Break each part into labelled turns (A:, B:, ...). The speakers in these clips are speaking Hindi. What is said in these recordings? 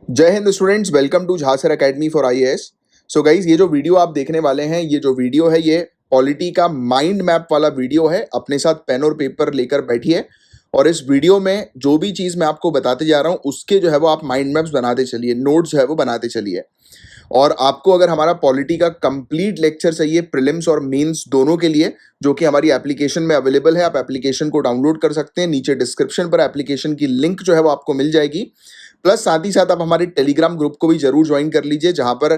A: जय हिंद students, welcome to Jhansar academy for IAS. So guys, ये जो वीडियो आप देखने वाले हैं, ये जो वीडियो है ये पॉलिटी का माइंड मैप वाला वीडियो है। अपने साथ पेन और पेपर लेकर बैठिए और इस वीडियो में जो भी चीज़ मैं आपको बताते जा रहा हूँ उसके जो है वो आप माइंड मैप्स बनाते चलिए, नोट्स जो है वो बनाते चलिए। और आपको अगर हमारा पॉलिटी का कंप्लीट लेक्चर चाहिए प्रीलिम्स और मेंस दोनों के लिए, जो कि हमारी एप्लीकेशन में अवेलेबल है, आप एप्लीकेशन को डाउनलोड कर सकते हैं। नीचे डिस्क्रिप्शन पर एप्लीकेशन की लिंक जो है वो आपको मिल जाएगी। प्लस साथ ही साथ आप हमारे टेलीग्राम ग्रुप को भी जरूर ज्वाइन कर लीजिए, जहां पर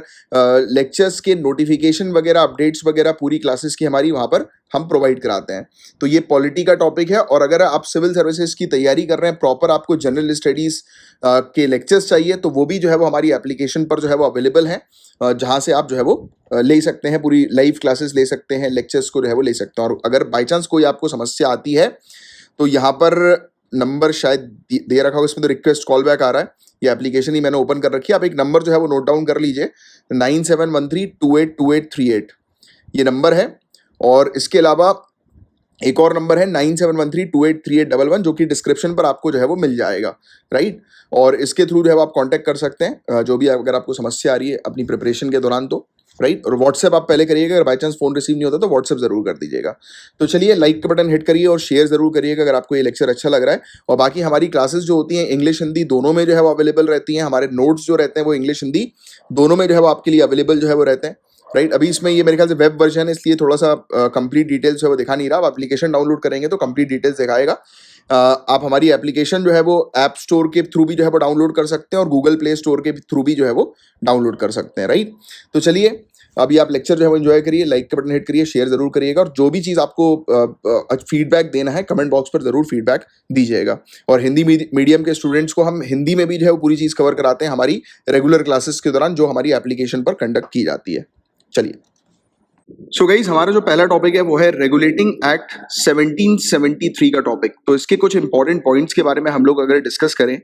A: लेक्चर्स के नोटिफिकेशन वगैरह, अपडेट्स वगैरह पूरी क्लासेस की हमारी वहां पर हम प्रोवाइड कराते हैं। तो ये पॉलिटी का टॉपिक है। और अगर आप सिविल सर्विसेज की तैयारी कर रहे हैं, प्रॉपर आपको जनरल स्टडीज के लेक्चर्स चाहिए, तो वो भी जो है वो हमारी एप्लीकेशन पर जो है वो अवेलेबल है, जहां से आप जो है वो ले सकते हैं, पूरी लाइव क्लासेस ले सकते हैं, लेक्चर्स को जो है वो ले सकते हैं। और अगर बाई चांस कोई आपको समस्या आती है तो यहाँ पर नंबर शायद दे रखा होगा, इसमें तो रिक्वेस्ट कॉल बैक आ रहा है। ये एप्लीकेशन ही मैंने ओपन कर रखी है। आप एक नंबर जो है वो नोट डाउन कर लीजिए, 9713282838 ये नंबर है। और इसके अलावा एक और नंबर है 9713283811, जो कि डिस्क्रिप्शन पर आपको जो है वो मिल जाएगा, राइट। और इसके थ्रू जो है वो आप कांटेक्ट कर सकते हैं, जो भी अगर आपको समस्या आ रही है अपनी प्रिपरेशन के दौरान, तो राइट। और व्हाट्सएप आप पहले करिएगा, अगर बाई चांस फोन रिसीव नहीं होता तो व्हाट्सएप जरूर कर दीजिएगा। तो चलिए, लाइक का बटन हिट करिए और शेयर जरूर करिएगा अगर आपको ये लेक्चर अच्छा लग रहा है। और बाकी हमारी क्लासेस जो होती हैं इंग्लिश हिंदी दोनों में जो है वो अवेलेबल रहती हैं। हमारे नोट्स जो रहते हैं वो इंग्लिश हिंदी दोनों में जो है वो आपके लिए अवेलेबल जो है वो रहते हैं, राइट। अभी इसमें ये मेरे ख्याल से वेब वर्जन है, इसलिए थोड़ा सा कंप्लीट डिटेल्स है वो दिखा नहीं रहा। आप एप्लीकेशन डाउनलोड करेंगे तो कंप्लीट डिटेल्स दिखाएगा। आप हमारी एप्लीकेशन जो है वो ऐप स्टोर के थ्रू भी जो है वो डाउनलोड कर सकते हैं और गूगल प्ले स्टोर के थ्रू भी जो है वो डाउनलोड कर सकते हैं, राइट। तो चलिए, अभी आप लेक्चर जो है वो एंजॉय करिए, लाइक का बटन हिट करिए, शेयर जरूर करिएगा। और जो भी चीज़ आपको फीडबैक देना है कमेंट बॉक्स पर जरूर फीडबैक दीजिएगा। और हिंदी मीडियम के स्टूडेंट्स को हम हिंदी में भी जो है वो पूरी चीज़ कवर कराते हैं हमारी रेगुलर क्लासेस के दौरान, जो हमारी एप्लीकेशन पर कंडक्ट की जाती है। चलिए, सो गाइस, हमारा जो पहला टॉपिक है वो है रेगुलेटिंग एक्ट 1773 का टॉपिक। तो इसके कुछ इंपॉर्टेंट पॉइंट्स के बारे में हम लोग अगर डिस्कस करें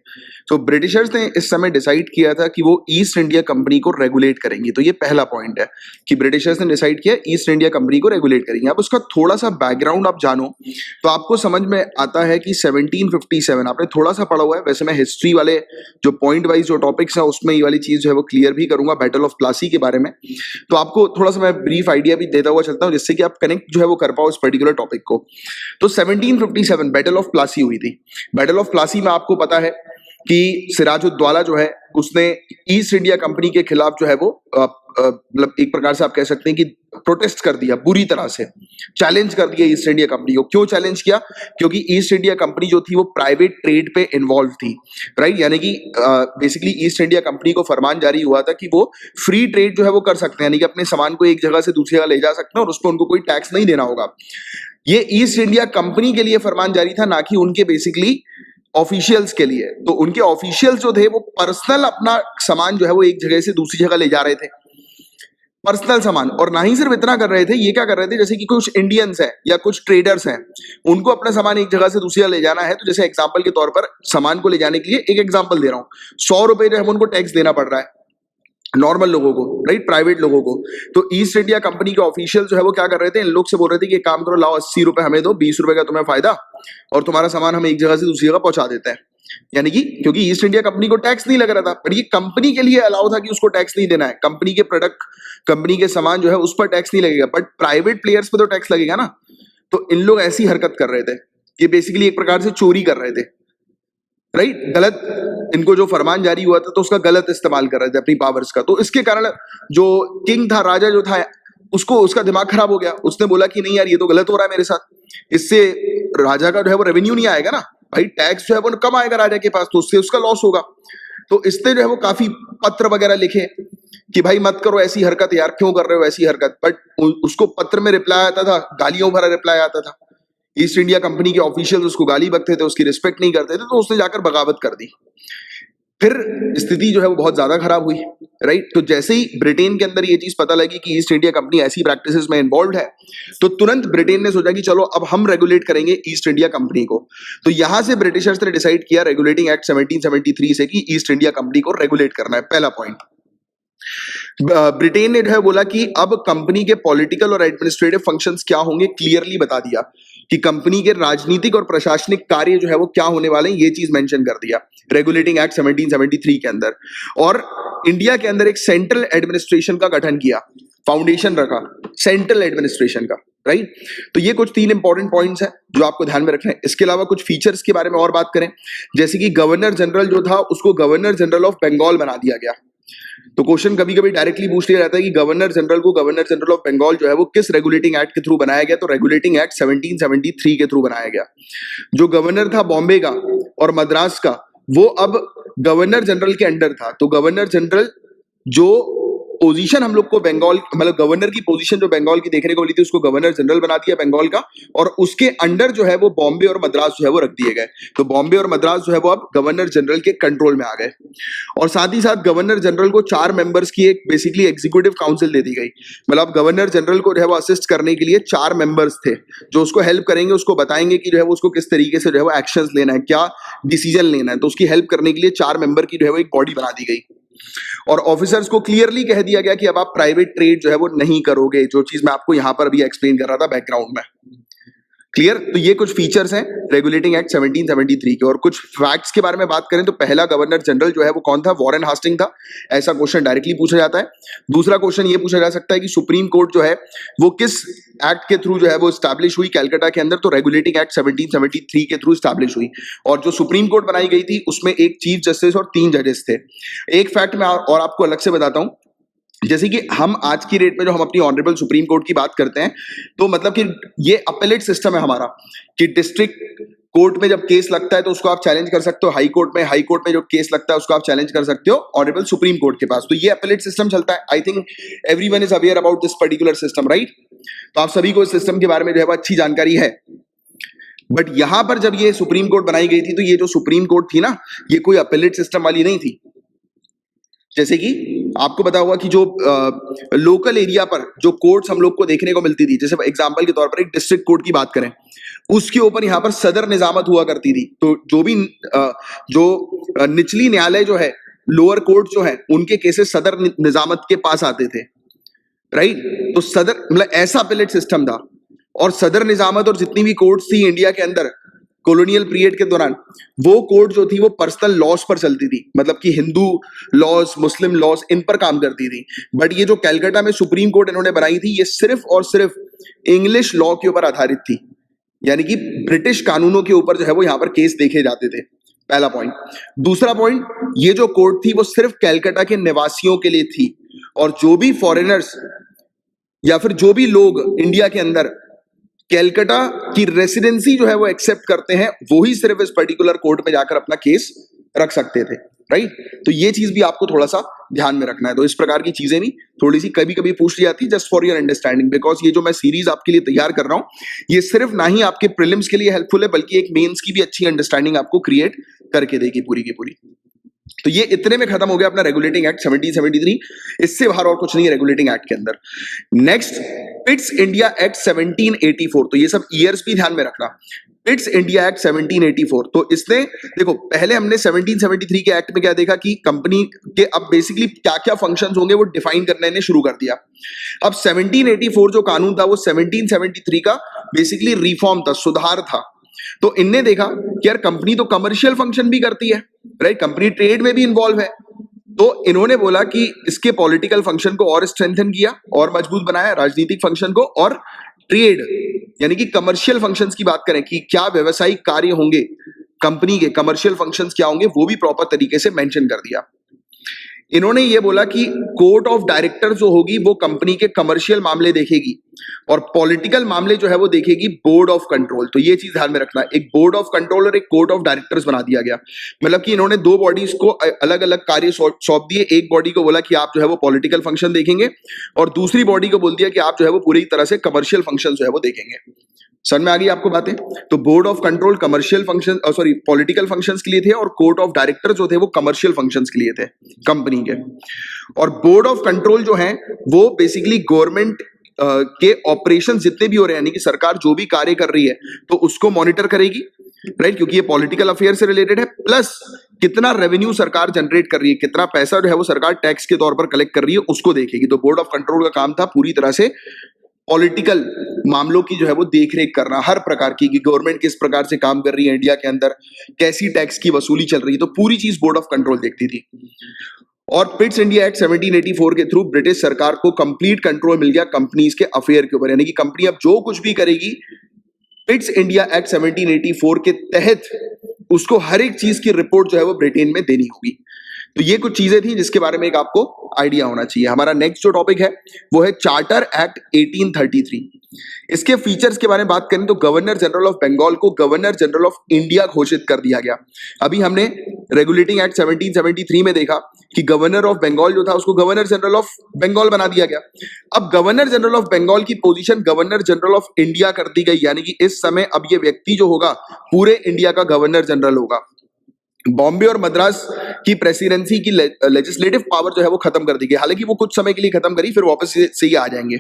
A: तो ब्रिटिशर्स ने इस समय डिसाइड किया था कि वो ईस्ट इंडिया कंपनी को रेगुलेट करेंगे। तो ये पहला पॉइंट है कि ब्रिटिशर्स ने डिसाइड किया ईस्ट इंडिया कंपनी को रेगुलेट करेंगे। अब उसका थोड़ा सा बैकग्राउंड आप जानो तो आपको समझ में आता है कि 1757 आपने थोड़ा सा पढ़ा हुआ है। वैसे मैं हिस्ट्री वाले जो पॉइंट वाइज जो टॉपिक्स है उसमें ये वाली चीज जो है वो क्लियर भी करूंगा, बैटल ऑफ प्लासी के बारे में। तो आपको थोड़ा सा मैं ब्रीफ आइडिया भी देता हुआ चलता हूं, जिससे कि आप कनेक्ट जो है वो कर पाओ इस पर्टिकुलर टॉपिक को। तो 1757 बैटल ऑफ प्लासी हुई थी। बैटल ऑफ प्लासी में आपको पता है कि सिराजुद्दौला जो है उसने ईस्ट इंडिया कंपनी के खिलाफ जो है वो मतलब एक प्रकार से आप कह सकते हैं कि प्रोटेस्ट कर दिया, बुरी तरह से चैलेंज कर दिया ईस्ट इंडिया कंपनी को। क्यों चैलेंज किया? क्योंकि ईस्ट इंडिया कंपनी जो थी वो प्राइवेट ट्रेड पे इन्वॉल्व थी, राइट। यानी कि बेसिकली ईस्ट इंडिया कंपनी को फरमान जारी हुआ था कि वो फ्री ट्रेड जो है वो कर सकते हैं, यानी कि अपने सामान को एक जगह से दूसरी जगह ले जा सकते हैं और उस पर उनको कोई टैक्स नहीं देना होगा। ये ईस्ट इंडिया कंपनी के लिए फरमान जारी था, ना कि उनके बेसिकली ऑफिशियल्स के लिए। तो उनके ऑफिशियल्स जो थे वो पर्सनल अपना सामान जो है वो एक जगह से दूसरी जगह ले जा रहे थे, पर्सनल सामान। और ना ही सिर्फ इतना कर रहे थे, ये क्या कर रहे थे, जैसे कि कुछ इंडियंस हैं या कुछ ट्रेडर्स हैं, उनको अपना सामान एक जगह से दूसरी जगह ले जाना है। तो जैसे एग्जांपल के तौर पर सामान को ले जाने के लिए एक एग्जांपल दे रहा हूं, 100 रुपए जो है उनको टैक्स देना पड़ रहा है नॉर्मल लोगों को, राइट, प्राइवेट लोगों को। तो ईस्ट इंडिया कंपनी के ऑफिशियल जो है वो क्या कर रहे थे, इन लोग से बोल रहे थे कि एक काम करो, लाओ 80 रुपए हमें दो, 20 रुपए का तुम्हें फायदा, और तुम्हारा सामान हम एक जगह से दूसरी जगह पहुंचा देते हैं। यानी कि क्योंकि ईस्ट इंडिया कंपनी को टैक्स नहीं लग रहा था, पर ये कंपनी के लिए अलाउ था कि उसको टैक्स नहीं देना है। कंपनी के प्रोडक्ट, कंपनी के सामान जो है उस पर टैक्स नहीं लगेगा, बट प्राइवेट प्लेयर्स पे तो टैक्स लगेगा ना। तो इन लोग ऐसी हरकत कर रहे थे, ये बेसिकली एक प्रकार से चोरी कर रहे थे, राइट। गलत, इनको जो फरमान जारी हुआ था तो उसका गलत इस्तेमाल कर रहे थे अपनी पावर्स का। तो इसके कारण जो किंग था, राजा जो था, उसको उसका दिमाग खराब हो गया। उसने बोला कि नहीं यार, ये तो गलत हो रहा है मेरे साथ, इससे राजा का जो है वो रेवेन्यू नहीं आएगा ना भाई, टैक्स जो है वो कम आएगा राजा के पास, तो उससे उसका लॉस होगा। तो इसने जो है वो काफी पत्र वगैरह लिखे कि भाई मत करो ऐसी हरकत यार, क्यों कर रहे हो ऐसी हरकत। बट उसको पत्र में रिप्लाई आता था, गालियों भरा रिप्लाई आता था। ईस्ट इंडिया कंपनी के ऑफिशियल्स उसको गाली बकते थे, उसकी रिस्पेक्ट नहीं करते थे, तो उसने जाकर बगावत कर दी। फिर स्थिति जो है वो बहुत ज्यादा खराब हुई, राइट। तो जैसे ही ब्रिटेन के अंदर ये चीज पता लगी कि ईस्ट इंडिया कंपनी ऐसी प्रैक्टिसेस में इन्वॉल्व है, तो तुरंत ब्रिटेन ने सोचा कि चलो अब हम रेगुलेट करेंगे ईस्ट इंडिया कंपनी को। तो यहां से ब्रिटिशर्स ने डिसाइड किया रेगुलेटिंग एक्ट 1773 से कि ईस्ट इंडिया कंपनी को रेगुलेट करना है। पहला पॉइंट, ब्रिटेन ने जो है बोला कि अब कंपनी के पॉलिटिकल और एडमिनिस्ट्रेटिव फंक्शंस क्या होंगे क्लियरली बता दिया कि कंपनी के राजनीतिक और प्रशासनिक कार्य जो है वो क्या होने वाले हैं, ये चीज मेंशन कर दिया रेगुलेटिंग एक्ट 1773 के अंदर। और इंडिया के अंदर एक सेंट्रल एडमिनिस्ट्रेशन का गठन किया, फाउंडेशन रखा सेंट्रल एडमिनिस्ट्रेशन का, राइट। तो ये कुछ 3 इंपॉर्टेंट पॉइंट्स हैं जो आपको ध्यान में रखना है। इसके अलावा कुछ फीचर्स के बारे में और बात करें, जैसे कि गवर्नर जनरल जो था उसको गवर्नर जनरल ऑफ बंगाल बना दिया गया। तो क्वेश्चन कभी कभी डायरेक्टली पूछ लिया जाता है कि गवर्नर जनरल को गवर्नर जनरल ऑफ बंगाल जो है वो किस रेगुलेटिंग एक्ट के थ्रू बनाया गया, तो रेगुलेटिंग एक्ट 1773 के थ्रू बनाया गया। जो गवर्नर था बॉम्बे का और मद्रास का, वो अब गवर्नर जनरल के अंडर था। तो गवर्नर जनरल जो पोजीशन हम लोग को बंगाल, मतलब गवर्नर की पोजीशन जो बंगाल की देखने को मिली थी, उसको गवर्नर जनरल बना दिया बंगाल का, और उसके अंडर जो है वो बॉम्बे और मद्रास जो है वो रख दिए गए। तो बॉम्बे और मद्रास जो है वो अब गवर्नर जनरल के कंट्रोल में आ गए। और साथ ही साथ गवर्नर जनरल को 4 मेंबर्स की एक बेसिकली एग्जीक्यूटिव काउंसिल दे दी गई। मतलब गवर्नर जनरल को जो है वो असिस्ट करने के लिए 4 मेंबर्स थे जो उसको हेल्प करेंगे, उसको बताएंगे कि जो है वो उसको किस तरीके से जो है वो एक्शंस लेना है, क्या डिसीजन लेना है। तो उसकी हेल्प करने के लिए 4 मेंबर की जो है वो एक बॉडी बना दी गई। और ऑफिसर्स को क्लियरली कह दिया गया कि अब आप प्राइवेट ट्रेड जो है वो नहीं करोगे, जो चीज मैं आपको यहां पर अभी एक्सप्लेन कर रहा था बैकग्राउंड में। क्लियर? तो ये कुछ फीचर्स हैं रेगुलेटिंग एक्ट 1773 के। और कुछ फैक्ट्स के बारे में बात करें तो पहला गवर्नर जनरल जो है वो कौन था? वॉरेन हास्टिंग था। ऐसा क्वेश्चन डायरेक्टली पूछा जाता है। दूसरा क्वेश्चन ये पूछा जा सकता है कि सुप्रीम कोर्ट जो है वो किस एक्ट के थ्रू जो है वो स्टैब्लिश हुई कलकत्ता के अंदर? तो रेगुलेटिंग एक्ट 1773 के थ्रू स्टैब्लिश हुई। और जो सुप्रीम कोर्ट बनाई गई थी उसमें एक चीफ जस्टिस और 3 जजेस थे। एक फैक्ट मैं और आपको अलग से बताता हूं, जैसे कि हम आज की डेट में जो हम अपनी ऑनरेबल सुप्रीम कोर्ट की बात करते हैं, तो मतलब कि ये अपीलेट सिस्टम है हमारा, कि डिस्ट्रिक्ट कोर्ट में जब केस लगता है तो उसको आप चैलेंज कर सकते हो हाई कोर्ट में जो केस लगता है उसको आप चैलेंज कर सकते हो ऑनरेबल सुप्रीम कोर्ट के पास। तो ये अपीलेट सिस्टम चलता है। I think everyone is aware about this particular system, right? तो आप सभी को इस सिस्टम के बारे में जो है अच्छी जानकारी है। बट यहां पर जब ये सुप्रीम कोर्ट बनाई गई थी, तो ये जो सुप्रीम कोर्ट थी ना, ये कोई अपीलेट सिस्टम वाली नहीं थी। जैसे कि आपको पता होगा कि जो लोकल एरिया पर जो कोर्ट्स हम लोग को देखने को मिलती थी, जैसे एग्जांपल के तौर पर एक डिस्ट्रिक्ट कोर्ट की बात करें, उसके ऊपर यहाँ पर सदर निजामत हुआ करती थी। तो जो भी निचली न्यायालय जो है, लोअर कोर्ट जो है, उनके केसेस सदर निजामत के पास आते थे, राइट? तो सदर मतलब ऐसा अपीलेट सिस्टम था। और सदर निजामत और जितनी भी कोर्ट्स थी इंडिया के अंदर कॉलोनियल पीरियड के दौरान, वो कोर्ट जो थी वो पर्सनल लॉज पर चलती थी, मतलब कि हिंदू लॉज, मुस्लिम लॉज, इन पर काम करती थी। बट ये जो कलकत्ता में सुप्रीम कोर्ट इन्होंने बनाई थी, ये सिर्फ और सिर्फ इंग्लिश लॉ के ऊपर आधारित थी, यानी कि ब्रिटिश कानूनों के ऊपर जो है वो यहाँ पर केस देखे जाते थे। पहला पॉइंट। दूसरा पॉइंट, ये जो कोर्ट थी वो सिर्फ कलकत्ता के निवासियों के लिए थी, और जो भी फॉरेनर्स या फिर जो भी लोग इंडिया के अंदर कलकत्ता की रेसिडेंसी जो है वो एक्सेप्ट करते हैं, वो ही सिर्फ इस पर्टिकुलर कोर्ट में जाकर अपना केस रख सकते थे, राइट? तो ये चीज भी आपको थोड़ा सा ध्यान में रखना है। तो इस प्रकार की चीजें भी थोड़ी सी कभी कभी पूछ ली जाती है, just for your understanding, because ये जो मैं सीरीज आपके लिए तैयार कर रहा हूं, ये सिर्फ ना ही आपके प्रीलिम्स के लिए हेल्पफुल है, बल्कि एक मेंस की भी अच्छी अंडरस्टैंडिंग आपको क्रिएट करके देगी पूरी की पूरी। तो ये इतने में खत्म हो गया अपना रेगुलेटिंग एक्ट 1773। इससे बाहर और कुछ नहीं है रेगुलेटिंग एक्ट के अंदर। Next, Pitt's India act 1784। तो ये सब ईयर्स भी ध्यान में रखना। पिट्स इंडिया एक्ट 1784, तो इसने देखो, पहले हमने 1773 के एक्ट में क्या देखा कि कंपनी के अब बेसिकली क्या क्या फंक्शंस होंगे वो डिफाइन करने ने शुरू कर दिया। अब 1784 जो कानून था वो 1773 का बेसिकली रिफॉर्म था, सुधार था। तो इनने देखा कि यार कंपनी तो कमर्शियल फंक्शन भी करती है, राइट? कंपनी ट्रेड में भी इन्वॉल्व है। तो इन्होंने बोला कि इसके पॉलिटिकल फंक्शन को और स्ट्रेंथन किया और मजबूत बनाया, राजनीतिक फंक्शन को, और ट्रेड यानी कि कमर्शियल फंक्शंस की बात करें कि क्या व्यवसायिक कार्य होंगे कंपनी के, कमर्शियल फंक्शंस क्या होंगे, वो भी प्रॉपर तरीके से मेंशन कर दिया। इन्होंने ये बोला कि कोर्ट ऑफ डायरेक्टर जो होगी वो कंपनी के कमर्शियल मामले देखेगी, और पॉलिटिकल मामले जो है वो देखेगी बोर्ड ऑफ कंट्रोल। तो ये चीज ध्यान में रखना, एक बोर्ड ऑफ कंट्रोल और एक कोर्ट ऑफ डायरेक्टर्स बना दिया गया। मतलब कि इन्होंने 2 बॉडीज को अलग अलग कार्य सौंप दिए। एक बॉडी को बोला कि आप जो है वो पॉलिटिकल फंक्शन देखेंगे, और दूसरी बॉडी को बोल दिया कि आप जो है वो पूरी तरह से कमर्शियल फंक्शन जो है वो देखेंगे। समझ में आ गई आपको बातें? तो board of control commercial function, sorry political functions के लिए थे, और कोर्ट ऑफ डायरेक्टर जो थे वो कमर्शियल फंक्शंस के लिए थे कंपनी के। और बोर्ड ऑफ कंट्रोल जो है वो बेसिकली गवर्नमेंट के ऑपरेशन जितने भी हो रहे हैं, यानी कि सरकार जो भी कार्य कर रही है तो उसको मॉनिटर करेगी, राइट? क्योंकि ये पॉलिटिकल अफेयर से रिलेटेड है। प्लस कितना रेवेन्यू सरकार जनरेट कर रही है, कितना पैसा जो है वो सरकार टैक्स के तौर पर कलेक्ट कर रही है, उसको देखेगी। तो बोर्ड ऑफ कंट्रोल का काम था पूरी तरह से पॉलिटिकल मामलों की जो है वो देख रेख करना, हर प्रकार की, कि गवर्नमेंट किस प्रकार से काम कर रही है इंडिया के अंदर, कैसी टैक्स की वसूली चल रही है, तो पूरी चीज बोर्ड ऑफ कंट्रोल देखती थी। और पिट्स इंडिया एक्ट 1784 के थ्रू ब्रिटिश सरकार को कंप्लीट कंट्रोल मिल गया कंपनीज के अफेयर के ऊपर, यानी कि कंपनी अब जो कुछ भी करेगी पिट्स इंडिया एक्ट 1784 के तहत उसको हर एक चीज की रिपोर्ट जो है वो ब्रिटेन में देनी होगी। तो ये कुछ चीजें थी जिसके बारे में एक आपको आइडिया होना चाहिए। हमारा नेक्स्ट जो टॉपिक है वो है चार्टर एक्ट 1833। इसके फीचर्स के बारे में बात करें तो गवर्नर जनरल ऑफ बंगाल को गवर्नर जनरल ऑफ इंडिया घोषित कर दिया गया। अभी हमने रेगुलेटिंग एक्ट 1773 में देखा कि गवर्नर ऑफ बंगाल जो था उसको गवर्नर जनरल ऑफ बंगाल बना दिया गया। अब गवर्नर जनरल ऑफ बंगाल की position governor general of India कर दी गई, यानी कि इस समय अब ये व्यक्ति जो होगा पूरे इंडिया का गवर्नर जनरल होगा। बॉम्बे और मद्रास की प्रेसिडेंसी की लेजिस्लेटिव पावर जो है वो खत्म कर दी गई। हालांकि वो कुछ समय के लिए खत्म करी, फिर वापस से ही आ जाएंगे,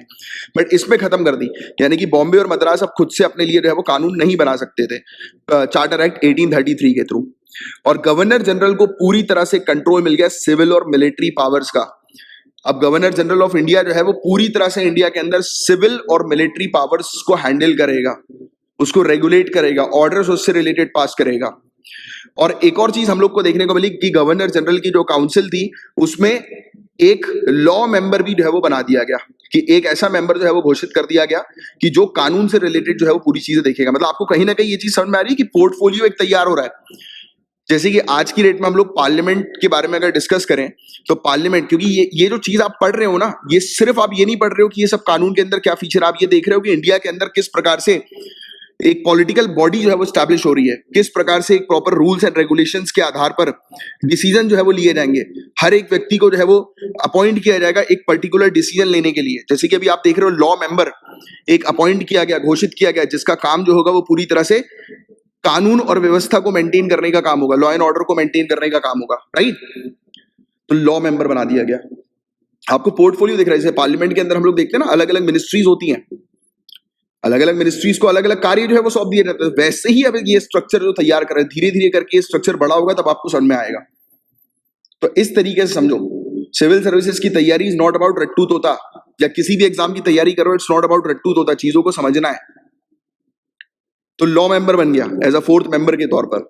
A: बट इसमें खत्म कर दी, यानी कि बॉम्बे और मद्रास अब खुद से अपने लिए जो है वो कानून नहीं बना सकते थे चार्टर एक्ट 1833 के थ्रू। और गवर्नर जनरल को पूरी तरह से कंट्रोल मिल गया सिविल और मिलिट्री पावर्स का। अब गवर्नर जनरल ऑफ इंडिया जो है वो पूरी तरह से इंडिया के अंदर सिविल और मिलिट्री पावर्स को हैंडल करेगा, उसको रेगुलेट करेगा, ऑर्डर्स उससे रिलेटेड पास करेगा। और एक और चीज हम लोग को देखने को मिली कि गवर्नर जनरल की जो काउंसिल थी उसमें एक लॉ मेंबर भी जो है वो बना दिया गया, कि एक ऐसा मेंबर जो है वो घोषित कर दिया गया कि जो कानून से रिलेटेड जो है वो पूरी चीजें देखेगा। मतलब आपको कहीं ना कहीं ये चीज समझ में आ रही है कि पोर्टफोलियो एक तैयार हो रहा है। जैसे कि आज की डेट में हम लोग पार्लियामेंट के बारे में अगर डिस्कस करें तो पार्लियामेंट, क्योंकि ये जो चीज आप पढ़ रहे हो ना, ये सिर्फ आप ये नहीं पढ़ रहे हो कि ये सब कानून के अंदर क्या फीचर, आप ये देख रहे हो कि इंडिया के अंदर किस प्रकार से एक पॉलिटिकल बॉडी जो है वो स्टैब्लिश हो रही है, किस प्रकार से एक प्रॉपर रूल्स एंड रेगुलेशंस के आधार पर डिसीजन जो है वो लिए जाएंगे। हर एक व्यक्ति को जो है वो अपॉइंट किया जाएगा एक पर्टिकुलर डिसीजन लेने के लिए। जैसे कि अभी आप देख रहे हो लॉ मेंबर एक अपॉइंट किया गया, घोषित किया गया, जिसका काम जो होगा वो पूरी तरह से कानून और व्यवस्था को मेंटेन करने का काम होगा, लॉ एंड ऑर्डर को मेंटेन करने का काम होगा, राइट। तो लॉ मेंबर बना दिया गया। आपको पोर्टफोलियो दिख रहा है, जैसे पार्लियामेंट के अंदर हम लोग देखते हैं ना अलग अलग मिनिस्ट्रीज होती हैं, अलग अलग मिनिस्ट्रीज को अलग अलग कार्य जो है वो सौंप दिए जाते हैं। वैसे ही अब ये स्ट्रक्चर जो तैयार कर रहे हैं, धीरे धीरे करके स्ट्रक्चर बड़ा होगा तब आपको समझ में आएगा। तो इस तरीके से समझो, सिविल सर्विसेज की तैयारी इज नॉट अबाउट रट्टू तोता, या किसी भी एग्जाम की तैयारी करो इट्स नॉट अबाउट रट्टू तोता, चीजों को समझना है। तो लॉ मेंबर बन गया एज अ फोर्थ मेंबर के तौर पर।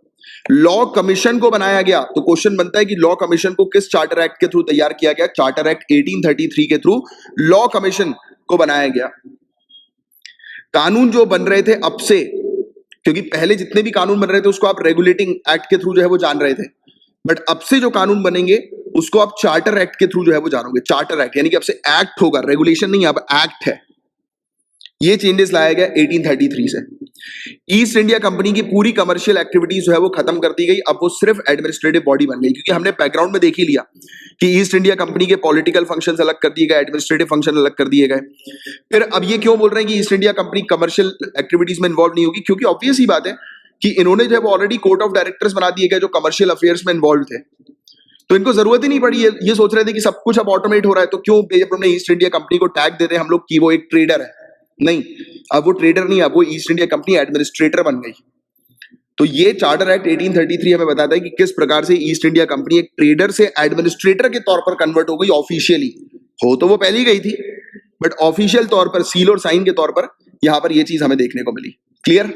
A: लॉ कमीशन को बनाया गया, तो क्वेश्चन बनता है कि लॉ कमीशन को किस चार्टर एक्ट के थ्रू तैयार किया गया? चार्टर एक्ट 1833 के थ्रू लॉ कमीशन को बनाया गया। कानून जो बन रहे थे अब से, क्योंकि पहले जितने भी कानून बन रहे थे उसको आप रेगुलेटिंग एक्ट के थ्रू जो है वो जान रहे थे, बट अब से जो कानून बनेंगे उसको आप चार्टर एक्ट के थ्रू जो है वो जानोगे। चार्टर एक्ट यानी कि अब से एक्ट होगा, रेगुलेशन नहीं, अब एक्ट है। ये चेंजेस लाया गया 1833 से। ईस्ट इंडिया कंपनी की पूरी कमर्शियल एक्टिविटीज जो है वो खत्म कर दी गई, अब वो सिर्फ एडमिनिस्ट्रेटिव बॉडी बन गई, क्योंकि हमने बैकग्राउंड में देख ही लिया कि ईस्ट इंडिया कंपनी के पॉलिटिकल फंक्शंस अलग कर दिए गए, एडमिनिस्ट्रेटिव फंक्शन अलग कर दिए गए। फिर अब ये क्यों बोल रहे हैं कि east India company commercial activities में इन्वॉल्व नहीं होगी? क्योंकि ऑब्वियस ही बात है कि इन्होंने जो है ऑलरेडी कोर्ट ऑफ डायरेक्टर्स बना दिए गए जो कमर्शियल अफेयर्स में इन्वॉल्व थे, तो इनको जरूरत ही नहीं पड़ी। ये सोच रहे थे कि सब कुछ अब ऑटोमेट हो रहा है, तो क्यों हमने ईस्ट इंडिया कंपनी को टैग देते हैं हम लोग कि वो एक ट्रेडर है? नहीं, अब वो ट्रेडर नहीं, अब वो ईस्ट इंडिया कंपनी एडमिनिस्ट्रेटर बन गई। तो ये चार्टर एक्ट 1833 हमें बताता है कि किस प्रकार से ईस्ट इंडिया कंपनी एक ट्रेडर से एडमिनिस्ट्रेटर के तौर पर कन्वर्ट हो गई ऑफिशियली। हो तो वो पहले ही गई थी, बट ऑफिशियल तौर पर सील और साइन के तौर पर यहां पर ये चीज हमें देखने को मिली। क्लियर?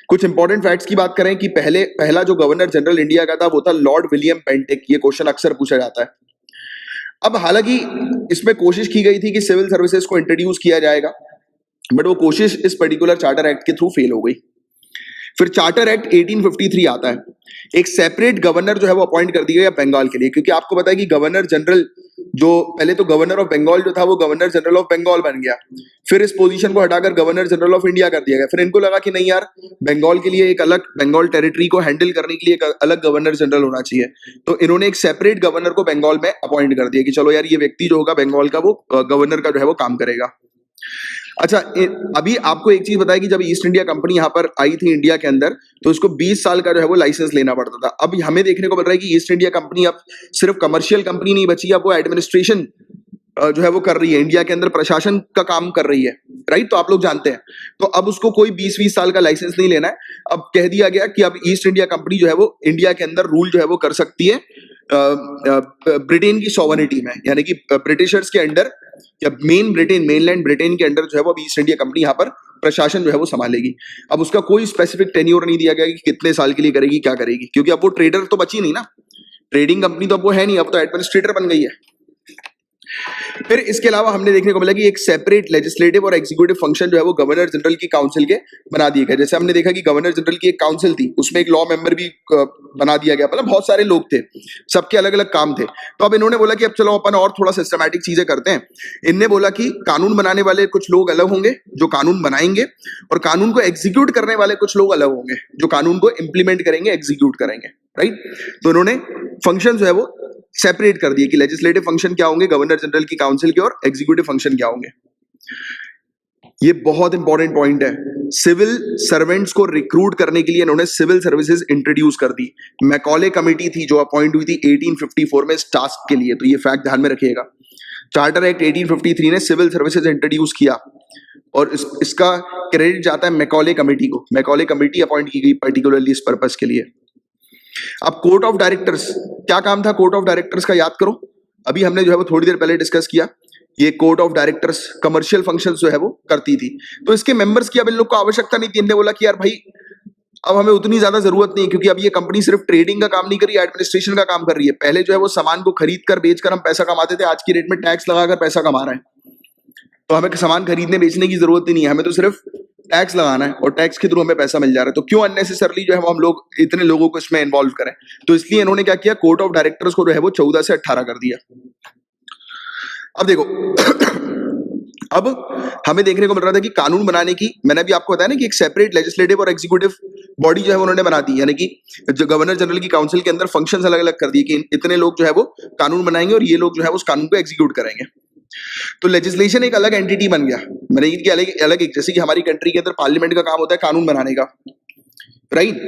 A: कुछ इंपॉर्टेंट फैक्ट्स की बात करें कि पहला जो गवर्नर जनरल इंडिया का था वो था लॉर्ड विलियम बेंटिक। ये क्वेश्चन अक्सर पूछा जाता है। अब हालांकि इसमें कोशिश की गई थी कि सिविल सर्विसेज को इंट्रोड्यूस किया जाएगा, बट वो कोशिश इस पर्टिकुलर चार्टर एक्ट के थ्रू फेल हो गई। फिर चार्टर एक्ट 1853 आता है, एक सेपरेट गवर्नर जो है वो अपॉइंट कर दिया गया बंगाल के लिए, क्योंकि आपको पता है कि गवर्नर जनरल जो पहले तो गवर्नर ऑफ बंगाल जो था वो गवर्नर जनरल ऑफ बंगाल बन गया, फिर इस पोजीशन को हटाकर गवर्नर जनरल ऑफ इंडिया कर दिया गया। फिर इनको लगा कि नहीं यार, बंगाल के लिए एक अलग, बंगाल टेरिटरी को हैंडल करने के लिए एक अलग गवर्नर जनरल होना चाहिए, तो इन्होंने एक सेपरेट गवर्नर को बंगाल में अपॉइंट कर दिया कि चलो यार ये व्यक्ति जो होगा बंगाल का वो गवर्नर का जो है वो काम करेगा। अच्छा, अभी आपको एक चीज बताया कि जब ईस्ट इंडिया कंपनी यहाँ पर आई थी इंडिया के अंदर, तो इसको 20 साल का जो है वो लाइसेंस लेना पड़ता था। अब हमें देखने को मिल रहा है कि ईस्ट इंडिया कंपनी अब सिर्फ कमर्शियल कंपनी नहीं बची, अब वो एडमिनिस्ट्रेशन जो है वो कर रही है, इंडिया के अंदर प्रशासन का काम कर रही है, राइट। तो आप लोग जानते हैं, तो अब उसको कोई 20-20 साल का लाइसेंस नहीं लेना है। अब कह दिया गया कि अब ईस्ट इंडिया कंपनी जो है वो इंडिया के अंदर रूल जो है वो कर सकती है ब्रिटेन की सॉवरेनिटी में, यानी कि ब्रिटिशर्स के अंडर या मेनलैंड ब्रिटेन के अंडर जो है वो अब ईस्ट इंडिया कंपनी यहाँ पर प्रशासन जो है वो संभालेगी। अब उसका कोई स्पेसिफिक टेन्योर नहीं दिया गया कि कितने साल के लिए करेगी, क्या करेगी, क्योंकि अब वो ट्रेडर तो बची नहीं ना, ट्रेडिंग कंपनी तो अब वो है नहीं, अब तो एडमिनिस्ट्रेटर बन गई है। फिर इसके अलावा हमने देखने को मिला कि एक सेपरेट लेजिस्लेटिव और एग्जीक्यूटिव फंक्शन जो है वो गवर्नर जनरल की काउंसिल के बना दिए गए। जैसे हमने देखा कि गवर्नर जनरल की एक काउंसिल थी, उसमें एक लॉ मेंबर भी बना दिया गया, मतलब बहुत सारे लोग थे, सबके अलग अलग काम थे। तो अब इन्होंने बोला कि अब चलो अपन और थोड़ा सिस्टमैटिक चीजें करते हैं। इनने बोला कि कानून बनाने वाले कुछ लोग अलग होंगे जो कानून बनाएंगे, और कानून को एग्जीक्यूट करने वाले कुछ लोग अलग होंगे जो कानून को इंप्लीमेंट करेंगे, एग्जीक्यूट करेंगे, राइट। तो इन्होंने फंक्शन जो है वो सेपरेट कर दिए कि लेजिस्लेटिव फंक्शन क्या होंगे गवर्नर जनरल की काउंसिल के, और एग्जीक्यूटिव फंक्शन क्या होंगे। ये बहुत इंपॉर्टेंट पॉइंट है। सिविल सर्वेंट्स को रिक्रूट करने के लिए इन्होंने सिविल सर्विसेज इंट्रोड्यूस कर दी। मैकॉले कमेटी थी जो अपॉइंट हुई थी 1854 में इस टास्क के लिए, तो ये फैक्ट ध्यान में रखिएगा। चार्टर एक्ट 1853 ने सिविल सर्विसेज इंट्रोड्यूस किया, और इसका क्रेडिट जाता है मैकॉले कमेटी को। मैकॉले कमेटी अपॉइंट की गई पर्टिकुलरली इस पर्पस के लिए। अब कोर्ट ऑफ डायरेक्टर्स, क्या काम था कोर्ट ऑफ डायरेक्टर्स का, याद करो। अभी हमने जो है वो थोड़ी देर पहले डिस्कस किया। ये court of directors commercial functions जो है वो करती थी, तो इसके मेंबर्स की अब इन लोग को आवश्यकता नहीं थी। इन्होंने बोला कि यार भाई अब हमें उतनी ज्यादा जरूरत नहीं, क्योंकि अब ये कंपनी सिर्फ ट्रेडिंग का काम नहीं कर रही है, एडमिनिस्ट्रेशन का काम कर रही है। पहले जो है वो सामान को खरीद कर बेचकर हम पैसा कमाते थे, आज की रेट में टैक्स लगाकर पैसा कमा रहे हैं। तो हमें सामान खरीदने बेचने की जरूरत ही नहीं है, हमें तो सिर्फ टैक्स लगाना है और टैक्स के थ्रू हमें पैसा मिल जा रहा है। तो क्यों अननेसेसरली जो है वो हम लोग इतने लोगों को इसमें इन्वॉल्व करें। तो इसलिए इन्होंने क्या किया, कोर्ट ऑफ डायरेक्टर्स को जो है वो 14 से 18 कर दिया। अब देखो अब हमें देखने को मिल रहा था कि कानून बनाने की, मैंने भी आपको बताया ना कि एक सेपरेट लेजिस्लेटिव और एग्जीक्यूटिव बॉडी जो है उन्होंने बना दी, यानी कि जो गवर्नर जनरल की काउंसिल के अंदर फंक्शंस अलग अलग कर दिए कि इतने लोग जो है वो कानून बनाएंगे और ये लोग जो है उस कानून को एग्जीक्यूट करेंगे। तो लेजिस्लेशन एक अलग एंटिटी बन गया, मैंने इनकी अलग अलग एक, जैसे कि हमारी कंट्री के अंदर पार्लियामेंट का काम होता है कानून बनाने का, राइट।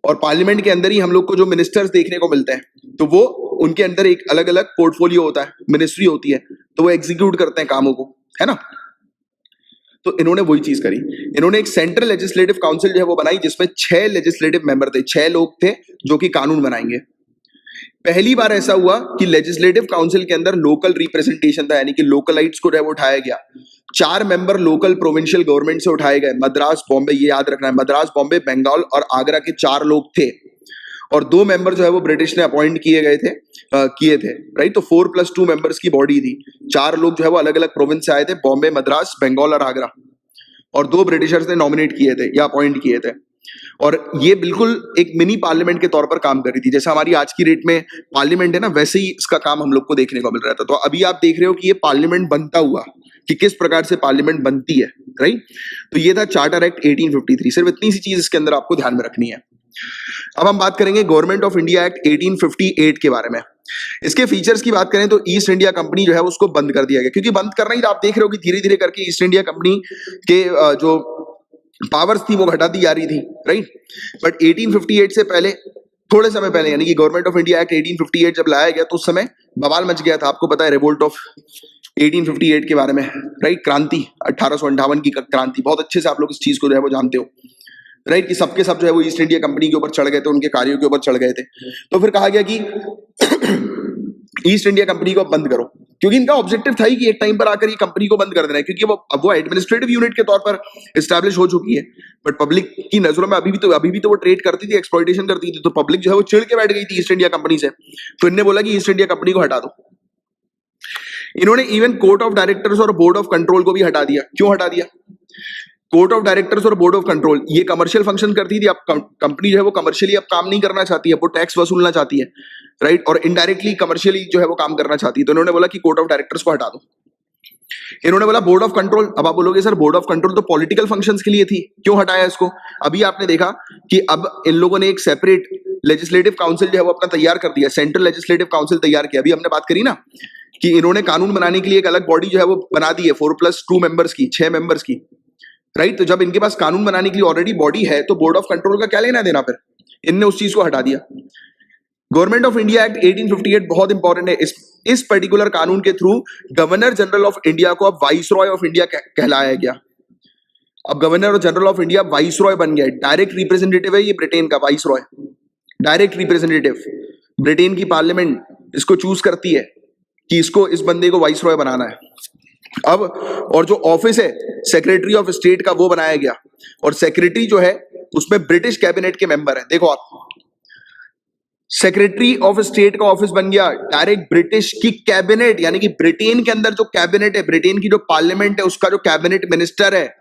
A: और पार्लियामेंट के अंदर ही हम लोग को जो मिनिस्टर्स देखने को मिलते हैं, तो वो उनके अंदर एक अलग अलग पोर्टफोलियो होता है, मिनिस्ट्री होती है, तो वो एग्जीक्यूट करते हैं कामों को, है ना। तो इन्होंने वही चीज करी। इन्होंने एक सेंट्रल लेजिस्लेटिव काउंसिल जो है वो बनाई, जिसमें 6 लेजिस्लेटिव मेंबर थे, 6 लोग थे जो कि कानून बनाएंगे। पहली बार ऐसा हुआ कि लेजिस्लेटिव काउंसिल के अंदर लोकल रिप्रेजेंटेशन था, यानी कि लोकलाइट्स को जो है वो उठाया गया। 4 मेंबर लोकल प्रोविंशियल गवर्नमेंट से उठाए गए, मद्रास, बॉम्बे, ये याद रखना है, मद्रास, बॉम्बे, बंगाल और आगरा के 4 लोग थे, और 2 मेंबर जो है वो ब्रिटिश ने अपॉइंट किए थे, राइट। तो 4+2 मेंबर्स की बॉडी थी। 4 लोग जो है वो अलग अलग प्रोविंस से आए थे, बॉम्बे, मद्रास, बंगाल और आगरा, और 2 ब्रिटिशर्स ने नॉमिनेट किए थे या अपॉइंट किए थे। और ये बिल्कुल एक मिनी पार्लियामेंट के तौर पर काम कर रही थी। जैसा हमारी आज की डेट में पार्लियामेंट है ना, वैसे ही इसका काम हम लोग को देखने को मिल रहा था। तो अभी आप देख रहे हो कि ये पार्लियामेंट बनता हुआ, कि किस प्रकार से पार्लियामेंट बनती है, राइट। तो ये था चार्टर एक्ट 1853। सिर्फ इतनी सी चीज इसके अंदर आपको ध्यान में रखनी है। अब हम बात करेंगे गवर्नमेंट ऑफ इंडिया एक्ट 1858 के बारे में। इसके फीचर्स की बात करें तो ईस्ट इंडिया कंपनी जो है उसको बंद कर दिया गया, क्योंकि बंद करना ही, आप देख रहे हो कि धीरे धीरे करके ईस्ट इंडिया कंपनी के जो पावर्स थी वो घटा दी जा रही थी, राइट। बट 1858 से पहले, थोड़े समय पहले, यानी कि गवर्नमेंट ऑफ इंडिया एक्ट 1858 जब लाया गया तो उस समय बवाल मच गया था। आपको पता है रिवोल्ट ऑफ 1858 के बारे में, राइट। क्रांति 1858 की क्रांति, बहुत अच्छे से आप लोग इस चीज को जो है वो जानते हो, राइट, कि सबके सब जो है वो ईस्ट इंडिया कंपनी के ऊपर चढ़ गए थे, उनके कार्यों के ऊपर चढ़ गए थे। तो फिर कहा गया कि ईस्ट इंडिया कंपनी को बंद करो, क्योंकि इनका ऑब्जेक्टिव था ही कि एक टाइम पर आकर ये कंपनी को बंद कर देना है, क्योंकि वो एडमिनिस्ट्रेटिव यूनिट के तौर पर एस्टैब्लिश हो चुकी है। बट पब्लिक की नजरों में अभी भी तो वो ट्रेड करती थी, एक्सप्लॉइटेशन करती थी, तो पब्लिक जो है वो चिढ़ के बैठ गई थी ईस्ट इंडिया कंपनी से। तो इन्होंने बोला कि ईस्ट इंडिया कंपनी को हटा दो। इन्होंने इवन कोर्ट ऑफ डायरेक्टर्स और बोर्ड ऑफ कंट्रोल को भी हटा दिया। क्यों हटा दिया? कोर्ट ऑफ डायरेक्टर्स और बोर्ड ऑफ कंट्रोल ये कमर्शियल फंक्शन करती थी। अब कंपनी जो है वो कमर्शियली अब काम नहीं करना चाहती है, वो टैक्स वसूलना चाहती है, राइट, और इनडायरेक्टली कमर्शियली जो है वो काम करना चाहती है। तो इन्होंने बोला कि कोर्ट ऑफ डायरेक्टर्स को हटा दो। इन्होंने बोला बोर्ड ऑफ कंट्रोल। अब आप बोलोगे सर बोर्ड ऑफ कंट्रोल तो पॉलिटिकल फंक्शंस के लिए थी, क्यों हटाया इसको? अभी आपने देखा कि अब इन लोगों ने एक सेपरेट लेजिस्लेटिव काउंसिल जो है वो अपना तैयार कर दिया, सेंट्रल लेजिस्लेटिव काउंसिल तैयार किया। अभी हमने बात करी ना कि इन्होंने कानून बनाने के लिए एक अलग बॉडी जो है वो बना दी है, 4+2 मेंबर्स की, 6 मेंबर्स की, राइट। तो जब इनके पास कानून बनाने के लिए ऑलरेडी बॉडी है, तो बोर्ड ऑफ कंट्रोल का क्या लेना देना? फिर इनने उस चीज को हटा दिया। गवर्नमेंट ऑफ इंडिया एक्ट 1858 बहुत इंपॉर्टेंट है। इस पर्टिकुलर कानून के through governor general of India को अब वाइसरॉय ऑफ इंडिया कहलाया गया। अब governor general of India viceroy बन गया। डायरेक्ट रिप्रेजेंटेटिव है ये ब्रिटेन का वाइसरॉय, डायरेक्ट रिप्रेजेंटेटिव। ब्रिटेन की पार्लियामेंट इसको चूज करती है कि इसको, इस बंदे को वाइस रॉय बनाना है। अब और जो ऑफिस है सेक्रेटरी ऑफ स्टेट का वो बनाया गया, और सेक्रेटरी जो है उसमें ब्रिटिश कैबिनेट के मेंबर है। देखो आप, सेक्रेटरी ऑफ स्टेट का ऑफिस बन गया डायरेक्ट ब्रिटिश की कैबिनेट, यानी कि ब्रिटेन के अंदर जो कैबिनेट है, ब्रिटेन की जो पार्लियामेंट है, उसका जो कैबिनेट मिनिस्टर है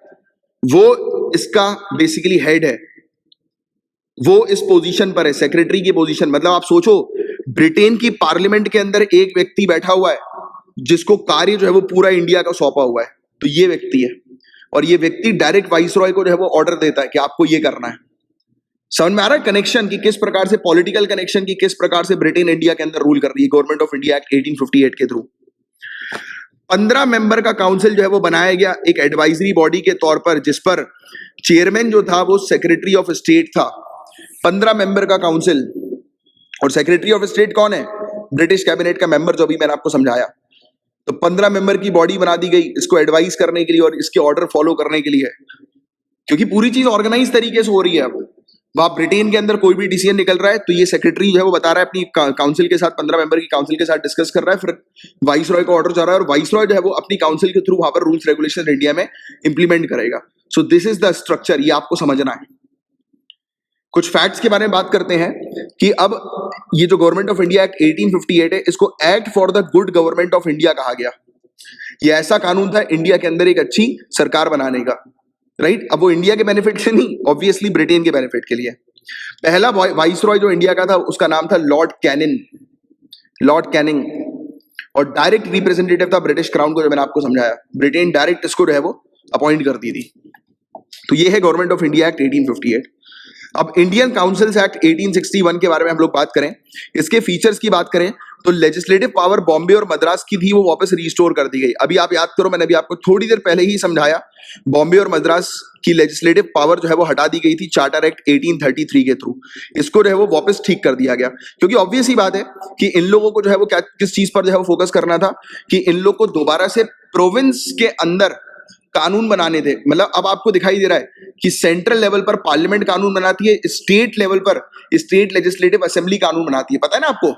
A: वो इसका बेसिकली हेड है, वो इस पोजीशन पर है, सेक्रेटरी की पोजीशन। मतलब आप सोचो, ब्रिटेन की पार्लियामेंट के अंदर एक व्यक्ति बैठा हुआ है जिसको कार्य जो है वो पूरा इंडिया का सौंपा हुआ है, तो ये व्यक्ति है। और ये व्यक्ति डायरेक्ट वाइसरॉय को जो है वो ऑर्डर देता है कि आपको ये करना है। समझ में आ रहा है कनेक्शन की किस प्रकार से, पॉलिटिकल कनेक्शन की किस प्रकार से ब्रिटेन इंडिया के अंदर रूल कर रही है गवर्नमेंट ऑफ इंडिया एक्ट 1858 के थ्रू। 15 मेंबर का काउंसिल जो है वो बनाया गया एक एडवाइजरी बॉडी के तौर पर, जिस पर चेयरमैन जो था वो सेक्रेटरी ऑफ स्टेट था। 15 मेंबर का काउंसिल, और सेक्रेटरी ऑफ स्टेट कौन है? ब्रिटिश कैबिनेट का मेंबर, जो अभी मैंने आपको समझाया। तो 15 मेंबर की बॉडी बना दी गई इसको एडवाइस करने के लिए और इसके ऑर्डर फॉलो करने के लिए, क्योंकि पूरी चीज ऑर्गेनाइज तरीके से हो रही है। अब वहां ब्रिटेन के अंदर कोई भी डिसीजन निकल रहा है तो ये सेक्रेटरी जो है वो बता रहा है अपनी काउंसिल के साथ, 15 मेंबर की काउंसिल के साथ डिस्कस कर रहा है, फिर वाइस रॉय का ऑर्डर जा रहा है और वाइस रॉय जो है वो अपनी काउंसिल के थ्रू वहां पर रूल्स रेगुलेशन इंडिया में इंप्लीमेंट करेगा। So this is the structure, ये आपको समझना है। कुछ फैक्ट्स के बारे में बात करते हैं कि अब ये जो गवर्नमेंट ऑफ इंडिया एक्ट 1858 है, इसको act for the good government of India कहा गया। ये ऐसा कानून था इंडिया के अंदर एक अच्छी सरकार बनाने का, राइट। अब वो इंडिया के बेनिफिट से नहीं, ऑब्वियसली ब्रिटेन के बेनिफिट के लिए। पहला वाइसरॉय जो इंडिया का था उसका नाम था लॉर्ड कैनिंग, लॉर्ड कैनिंग, और डायरेक्ट रिप्रेजेंटेटिव था ब्रिटिश क्राउन को, जो मैंने आपको समझाया। ब्रिटेन डायरेक्ट इसको जो है वो अपॉइंट करती थी। तो ये है गवर्नमेंट ऑफ इंडिया एक्ट 1858। अब इंडियन काउंसिल्स एक्ट 1861 के बारे में हम लोग बात करें, इसके फीचर्स की बात करें तो लेजिस्लेटिव पावर बॉम्बे और मद्रास की थी वो वापस रिस्टोर कर दी गई। अभी आप याद करो, मैंने अभी आपको थोड़ी देर पहले ही समझाया, बॉम्बे और मद्रास की लेजिस्लेटिव पावर जो है वो हटा दी गई थी चार्टर एक्ट 1833 के थ्रू। इसको जो है वो वापस ठीक कर दिया गया, क्योंकि ऑब्वियस ही बात है कि इन लोगों को जो है वो क्या, किस चीज पर जो है वो फोकस करना था कि इन लोग को दोबारा से प्रोविंस के अंदर कानून बनाने थे। मतलब अब आपको दिखाई दे रहा है कि सेंट्रल लेवल पर पार्लियामेंट कानून बनाती है, स्टेट लेवल पर स्टेट लेजिस्लेटिव असेंबली कानून बनाती है। पता है ना आपको,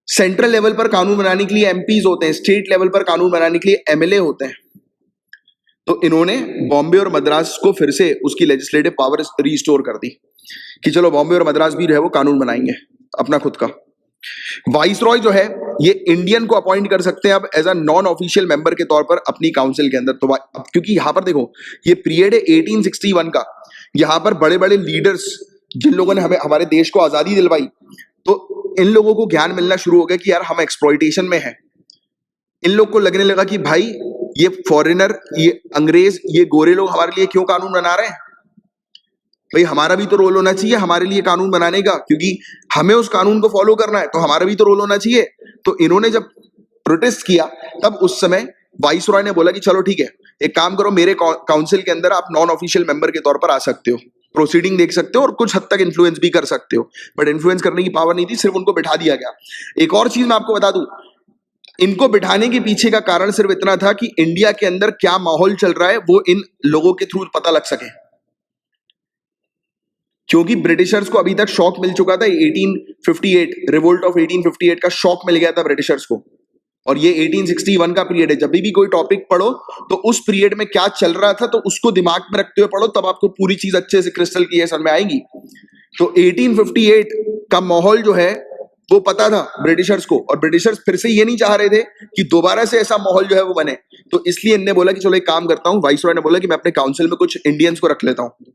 A: सेंट्रल लेवल पर कानून बनाने के लिए एमपीज होते हैं, स्टेट लेवल पर कानून बनाने के लिए एमएलए होते हैं। तो इन्होंने बॉम्बे और मद्रास को फिर से उसकी लेजिस्लेटिव पावर रिस्टोर कर दी कि चलो बॉम्बे और मद्रास भी जो है वो कानून बनाएंगे अपना खुद का। वाइसरॉय जो है ये इंडियन को अपॉइंट कर सकते हैं अब as a non official member के तौर पर अपनी काउंसिल के अंदर। तो अब क्योंकि यहां पर देखो ये पीरियड है 1861 का, यहां पर बड़े बड़े लीडर्स जिन लोगों ने हमें हमारे देश को आजादी दिलवाई, तो इन लोगों को ज्ञान मिलना शुरू हो गया कि यार हम एक्सप्लॉइटेशन में हैं। इन लोग को लगने लगा कि भाई ये फॉरेनर, ये अंग्रेज, ये गोरे लोग हमारे लिए क्यों कानून बना रहे हैं, भाई हमारा भी तो रोल होना चाहिए हमारे लिए कानून बनाने का, क्योंकि हमें उस कानून को फॉलो करना है, तो हमारा भी तो रोल होना चाहिए। तो इन्होंने जब प्रोटेस्ट किया तब उस समय वाइसरॉय ने बोला कि चलो ठीक है, एक काम करो, मेरे काउंसिल के अंदर आप नॉन ऑफिशियल मेंबर के तौर पर आ सकते हो, प्रोसीडिंग देख सकते हो और कुछ हद तक इन्फ्लुएंस भी कर सकते हो। बट इन्फ्लुएंस करने की पावर नहीं थी, सिर्फ उनको बिठा दिया गया। एक और चीज मैं आपको बता दूं, इनको बिठाने के पीछे का कारण सिर्फ इतना था कि इंडिया के अंदर क्या माहौल चल रहा है वो इन लोगों के थ्रू पता लग सके, क्योंकि ब्रिटिशर्स को अभी तक शॉक मिल चुका था। 1858 रिवोल्ट ऑफ 1858 का शॉक मिल गया था ब्रिटिशर्स को, और ये 1861 का पीरियड है। जब भी कोई टॉपिक पढ़ो तो उस पीरियड में क्या चल रहा था तो उसको दिमाग में रखते हुए पढ़ो, तब आपको पूरी चीज अच्छे से क्रिस्टल क्लियर समझ में आएगी। तो 1858 का माहौल जो है वो पता था ब्रिटिशर्स को, और ब्रिटिशर्स फिर से ये नहीं चाह रहे थे कि दोबारा से ऐसा माहौल जो है वो बने। तो इसलिए इन्होंने बोला कि चलो एक काम करता हूं, वाइसरॉय ने बोला कि मैं अपने काउंसिल में कुछ इंडियंस को रख लेता हूं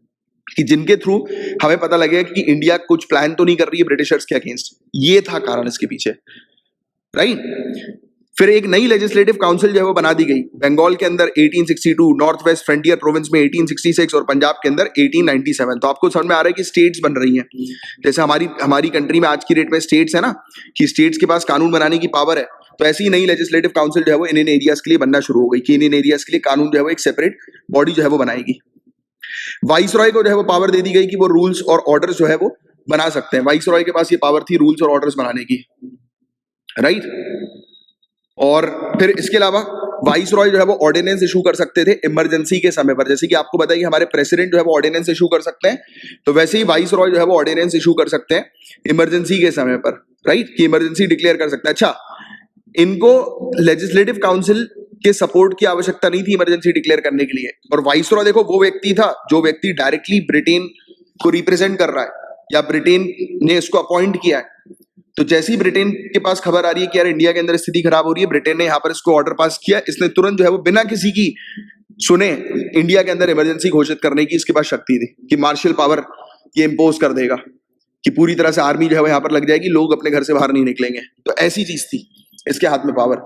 A: कि जिनके थ्रू हमें पता लगेगा कि इंडिया कुछ प्लान तो नहीं कर रही है ब्रिटिशर्स के अगेंस्ट। ये था कारण इसके पीछे, राइट। फिर एक नई लेजिस्लेटिव काउंसिल जो है वो बना दी गई बंगाल के अंदर 1862, नॉर्थ वेस्ट फ्रंटियर प्रोविंस में 1866 और पंजाब के अंदर 1897। तो आपको समझ में आ रहा है कि स्टेट्स बन रही हैं। जैसे हमारी कंट्री में आज की डेट में स्टेट्स है ना, कि स्टेट्स के पास कानून बनाने की पावर है, तो ऐसी ही नई लेजिस्लेटिव काउंसिल जो है वो इंडियन एरियाज के लिए बनना शुरू हो गई कि इंडियन एरियाज के लिए कानून जो है वो एक सेपरेट बॉडी जो है वो बनाएगी। वाइसरॉय को जो है वो पावर दे दी गई कि वो रूल्स और ऑर्डर्स जो है वो बना सकते हैं। वाइसरॉय के पास ये पावर थी रूल्स और ऑर्डर्स बनाने की, राइट। और फिर इसके अलावा वाइसरॉय जो है वो ऑर्डिनेंस इशू कर सकते थे इमरजेंसी के समय पर। जैसे कि आपको पता है कि हमारे प्रेसिडेंट जो है वो ऑर्डिनेंस इशू कर सकते हैं, तो वैसे ही वाइसरॉय जो है वो ऑर्डिनेंस इशू कर सकते हैं इमरजेंसी के समय पर। राइट, कि इमरजेंसी डिक्लेयर कर सकता है। अच्छा, इनको लेजिस्लेटिव काउंसिल के सपोर्ट की आवश्यकता नहीं थी इमरजेंसी डिक्लेयर करने के लिए, और वाइसरॉय देखो वो व्यक्ति था जो व्यक्ति डायरेक्टली ब्रिटेन को रिप्रेजेंट कर रहा है या ब्रिटेन ने इसको अपॉइंट किया है। तो जैसे ही ब्रिटेन के पास खबर आ रही है कि यार इंडिया के अंदर स्थिति खराब हो रही है, ब्रिटेन ने यहाँ पर इसको ऑर्डर पास किया, इसने तुरंत जो है वो बिना किसी की सुने इंडिया के अंदर इमरजेंसी घोषित करने की इसके पास शक्ति थी कि मार्शल पावर ये इम्पोज कर देगा कि पूरी तरह से आर्मी जो है वो यहाँ पर लग जाएगी, लोग अपने घर से बाहर नहीं निकलेंगे। तो ऐसी चीज थी इसके हाथ में पावर,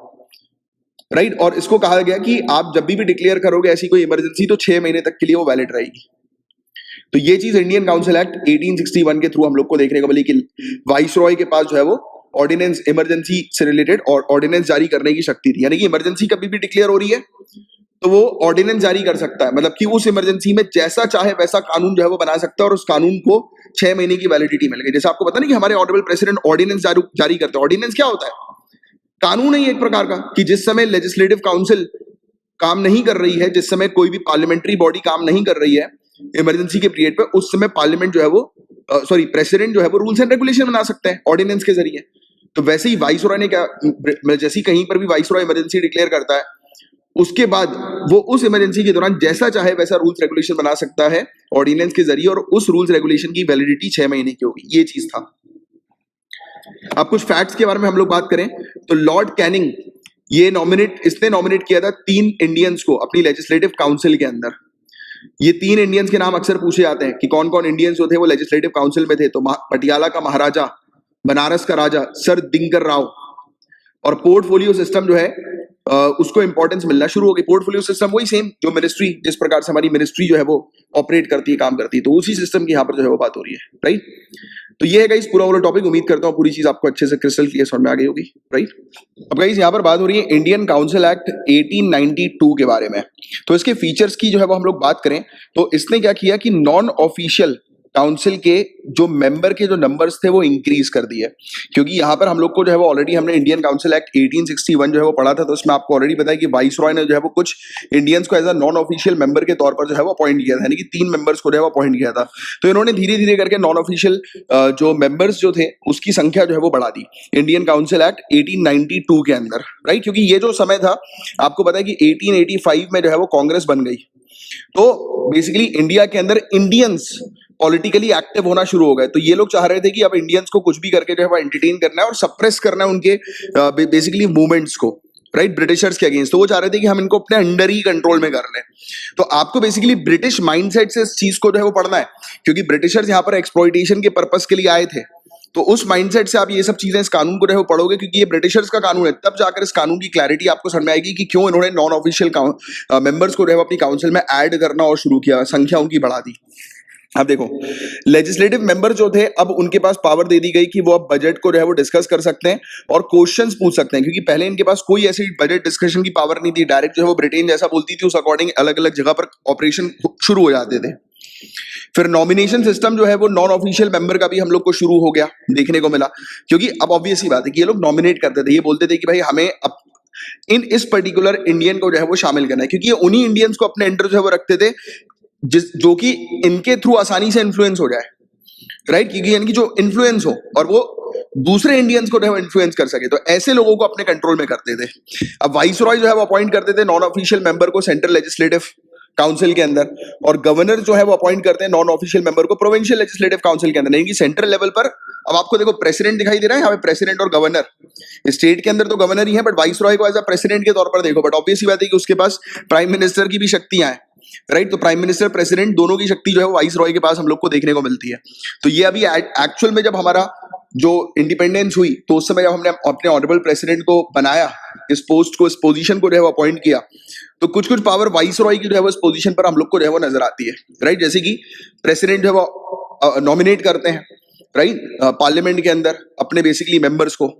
A: राइट। और इसको कहा गया कि आप जब भी डिक्लेयर करोगे ऐसी कोई इमरजेंसी तो 6 महीने तक के लिए वो वैलिड रहेगी। तो ये चीज इंडियन काउंसिल एक्ट 1861 के थ्रू हम लोग को देखने को मिली कि वाइसरॉय के पास जो है वो ऑर्डिनेंस इमरजेंसी से रिलेटेड और ऑर्डिनेंस जारी करने की शक्ति थी। यानी कि इमरजेंसी कभी भी डिक्लेयर हो रही है तो वो ऑर्डिनेंस जारी कर सकता है, मतलब कि उस इमरजेंसी में जैसा चाहे वैसा कानून जो है वो बना सकता है और उस कानून को 6 महीने की वैलिडिटी मिल गई। जैसे आपको पता नहीं कि हमारे ऑनरेबल प्रेसिडेंट ऑर्डिनेंस जारी करते हैं। ऑर्डिनेंस क्या होता है? कानून है एक प्रकार का, कि जिस समय लेजिस्लेटिव काउंसिल काम नहीं कर रही है, जिस समय कोई भी पार्लियामेंट्री बॉडी काम नहीं कर रही है इमरजेंसी के पीरियड पे, उस समय पार्लियामेंट जो है वो प्रेसिडेंट जो है वो रूल्स एंड रेगुलेशन बना सकते हैं ऑर्डिनेंस के जरिए। तो वैसे ही वाइसरॉय ने क्या, जैसे ही कहीं पर भी वाइसरॉय इमरजेंसी डिक्लेयर करता है उसके बाद वो उस इमरजेंसी के दौरान जैसा चाहे वैसा रूल्स रेगुलेशन बना सकता है ऑर्डिनेंस के जरिए, और उस रूल्स रेगुलेशन की वैलिडिटी 6 महीने की होगी। ये चीज था। अब कुछ फैक्ट्स के बारे में हम लोग बात करें तो लॉर्ड कैनिंग इसने नॉमिनेट किया था 3 इंडियंस को अपनी लेजिस्लेटिव काउंसिल के अंदर। ये 3 इंडियंस के नाम अक्सर पूछे जाते हैं कि कौन कौन इंडियंस जो थे वो लेजिस्लेटिव काउंसिल में थे। तो पटियाला का महाराजा, बनारस का राजा सर दिनकर राव, और पोर्टफोलियो सिस्टम जो है उसको इंपॉर्टेंस मिलना शुरू हो गई। पोर्टफोलियो सिस्टम वही सेम जो मिनिस्ट्री, जिस प्रकार से हमारी मिनिस्ट्री जो है वो ऑपरेट करती है, काम करती है, तो उसी सिस्टम की यहाँ पर जो है वो बात हो रही है, राइट। तो ये है गाइस पूरा वाला टॉपिक। उम्मीद करता हूँ पूरी चीज आपको अच्छे से क्रिस्टल क्लियर समझ में आ गई होगी, राइट। अब गाइस यहाँ पर बात हो रही है इंडियन काउंसिल एक्ट 1892 के बारे में। तो इसके फीचर्स की जो है वो हम लोग बात करें तो इसने क्या किया कि नॉन ऑफिशियल काउंसिल के जो मेंबर के जो नंबर्स थे वो इंक्रीज कर दिए, क्योंकि यहाँ पर हम लोग को जो है वो ऑलरेडी हमने इंडियन काउंसिल एक्ट 1861 जो है वो पढ़ा था, तो उसमें आपको ऑलरेडी बताया कि वाइसरॉय ने जो है वो कुछ इंडियंस को as a non official member के तौर पर जो है वो अपॉइंट किया था, यानी कि 3 मेंबर्स को जो है वो अपॉइंट किया था। तो इन्होंने धीरे धीरे करके नॉन ऑफिशियल जो मेंबर्स जो थे उसकी संख्या जो है वो बढ़ा दी इंडियन काउंसिल एक्ट 1892 के अंदर, राइट। क्योंकि ये जो समय था आपको पता है कि 1885 में जो है वो कांग्रेस बन गई, तो बेसिकली इंडिया के अंदर इंडियंस पॉलिटिकली एक्टिव होना शुरू हो गए। तो ये लोग चाह रहे थे कि अब इंडियंस को कुछ भी करके जो है वो एंटरटेन करना है और सप्रेस करना है उनके बेसिकली मूवमेंट्स को, राइट, ब्रिटिशर्स के अगेंस्ट। तो वो चाह रहे थे कि हम इनको अपने अंडर ही कंट्रोल में कर लें। तो आपको बेसिकली ब्रिटिश माइंडसेट से इस चीज को जो है वो पढ़ना है, क्योंकि ब्रिटिशर्स यहाँ पर एक्सप्लॉइटेशन के पर्पस के लिए आए थे। तो उस माइंडसेट से आप ये सब चीजें, इस कानून को जो है वो पढ़ोगे, क्योंकि ये ब्रिटिशर्स का कानून है, तब जाकर इस कानून की क्लैरिटी आपको समझ में आएगी कि क्यों इन्होंने नॉन ऑफिशियल मेंबर्स को जो है अपनी काउंसिल में ऐड करना और शुरू किया, संख्या उनकी बढ़ा दी। अब देखो लेजिस्लेटिव मेंबर जो थे अब उनके पास पावर दे दी गई कि वो अब बजट को जो है वो डिस्कस कर सकते हैं और क्वेश्चंस पूछ सकते हैं, क्योंकि पहले इनके पास कोई ऐसी बजट डिस्कशन की पावर नहीं थी। डायरेक्ट जो है वो ब्रिटेन जैसा बोलती थी उस अकॉर्डिंग अलग अलग जगह पर ऑपरेशन शुरू हो जाते थे। फिर नॉमिनेशन सिस्टम जो है वो नॉन ऑफिशियल मेंबर का भी हम लोग को शुरू हो गया, देखने को मिला, क्योंकि अब ऑब्वियस ही बात है कि ये लोग नॉमिनेट करते थे, ये बोलते थे कि भाई हमें अब इस पर्टिकुलर इंडियन को जो है वो शामिल करना है, क्योंकि ये उन्हीं इंडियंस को अपने अंडर जो है वो रखते थे जो कि इनके थ्रू आसानी से इन्फ्लुएंस हो जाए, राइट, क्योंकि यानी कि जो इन्फ्लुएंस हो और वो दूसरे इंडियंस को जो है इन्फ्लुएंस कर सके, तो ऐसे लोगों को अपने कंट्रोल में करते थे। अब वाइसरॉय जो है वो अपॉइंट करते थे नॉन ऑफिशियल मेंबर को सेंट्रल लेजिस्लेटिव काउंसिल के अंदर, और गवर्नर जो है वो अपॉइंट करते हैं नॉन ऑफिशियल मेंबर को प्रोविंशियल लेजिस्लेटिव काउंसिल के अंदर, यानी कि सेंट्रल लेवल पर। अब आपको देखो प्रेसिडेंट दिखाई दे रहा है यहाँ पे, प्रेसिडेंट और गवर्नर। स्टेट के अंदर तो गवर्नर ही है, बट वाइसरॉय को एज अ प्रेसिडेंट के तौर पर देखो। बट ऑब्वियस ही बात है कि उसके पास प्राइम मिनिस्टर की भी शक्तियां हैं, राइट। तो प्राइम मिनिस्टर प्रेसिडेंट दोनों की शक्ति जो है वाइसरॉय के पास हम लोग को देखने को मिलती है। तो ये अभी एक्चुअल में जब हमारा जो इंडिपेंडेंस हुई तो उस समय जब हमने अपने ऑनरेबल प्रेसिडेंट को बनाया, इस पोस्ट को, इस पोजीशन को जो है वो अपॉइंट किया, तो कुछ कुछ पावर वाइसरॉय की जो है वो इस पोजीशन पर हम लोग को जो है वो नजर आती है, राइट। जैसे कि प्रेसिडेंट जो है वो नॉमिनेट करते हैं, राइट, पार्लियामेंट के अंदर अपने बेसिकली मेंबर्स को,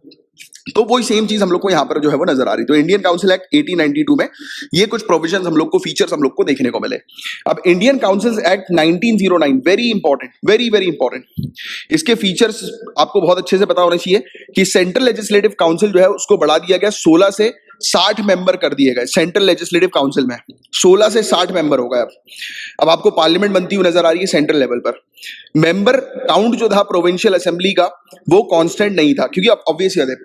A: तो वही सेम चीज हम लोग को यहाँ पर जो है वो नजर आ रही। तो इंडियन काउंसिल एक्ट 1892 में ये कुछ प्रोविजंस हम लोग को, फीचर्स हम लोग को देखने को मिले। अब Indian council act 1909, very important, very very important. इसके फीचर्स आपको बहुत अच्छे से पता होने चाहिए कि सेंट्रल लेजिस्लेटिव काउंसिल जो है उसको बढ़ा दिया गया 16 से 60 मेंबर कर दिए गए सेंट्रल लेजिस्लेटिव काउंसिल में। 16 से 60 मेंबर हो गए। अब आपको पार्लियामेंट बनती हुई नजर आ रही है सेंट्रल लेवल पर। मेंबर काउंट जो था प्रोविंशियल असेंबली का वो कांस्टेंट नहीं था, क्योंकि अब ऑब्वियस है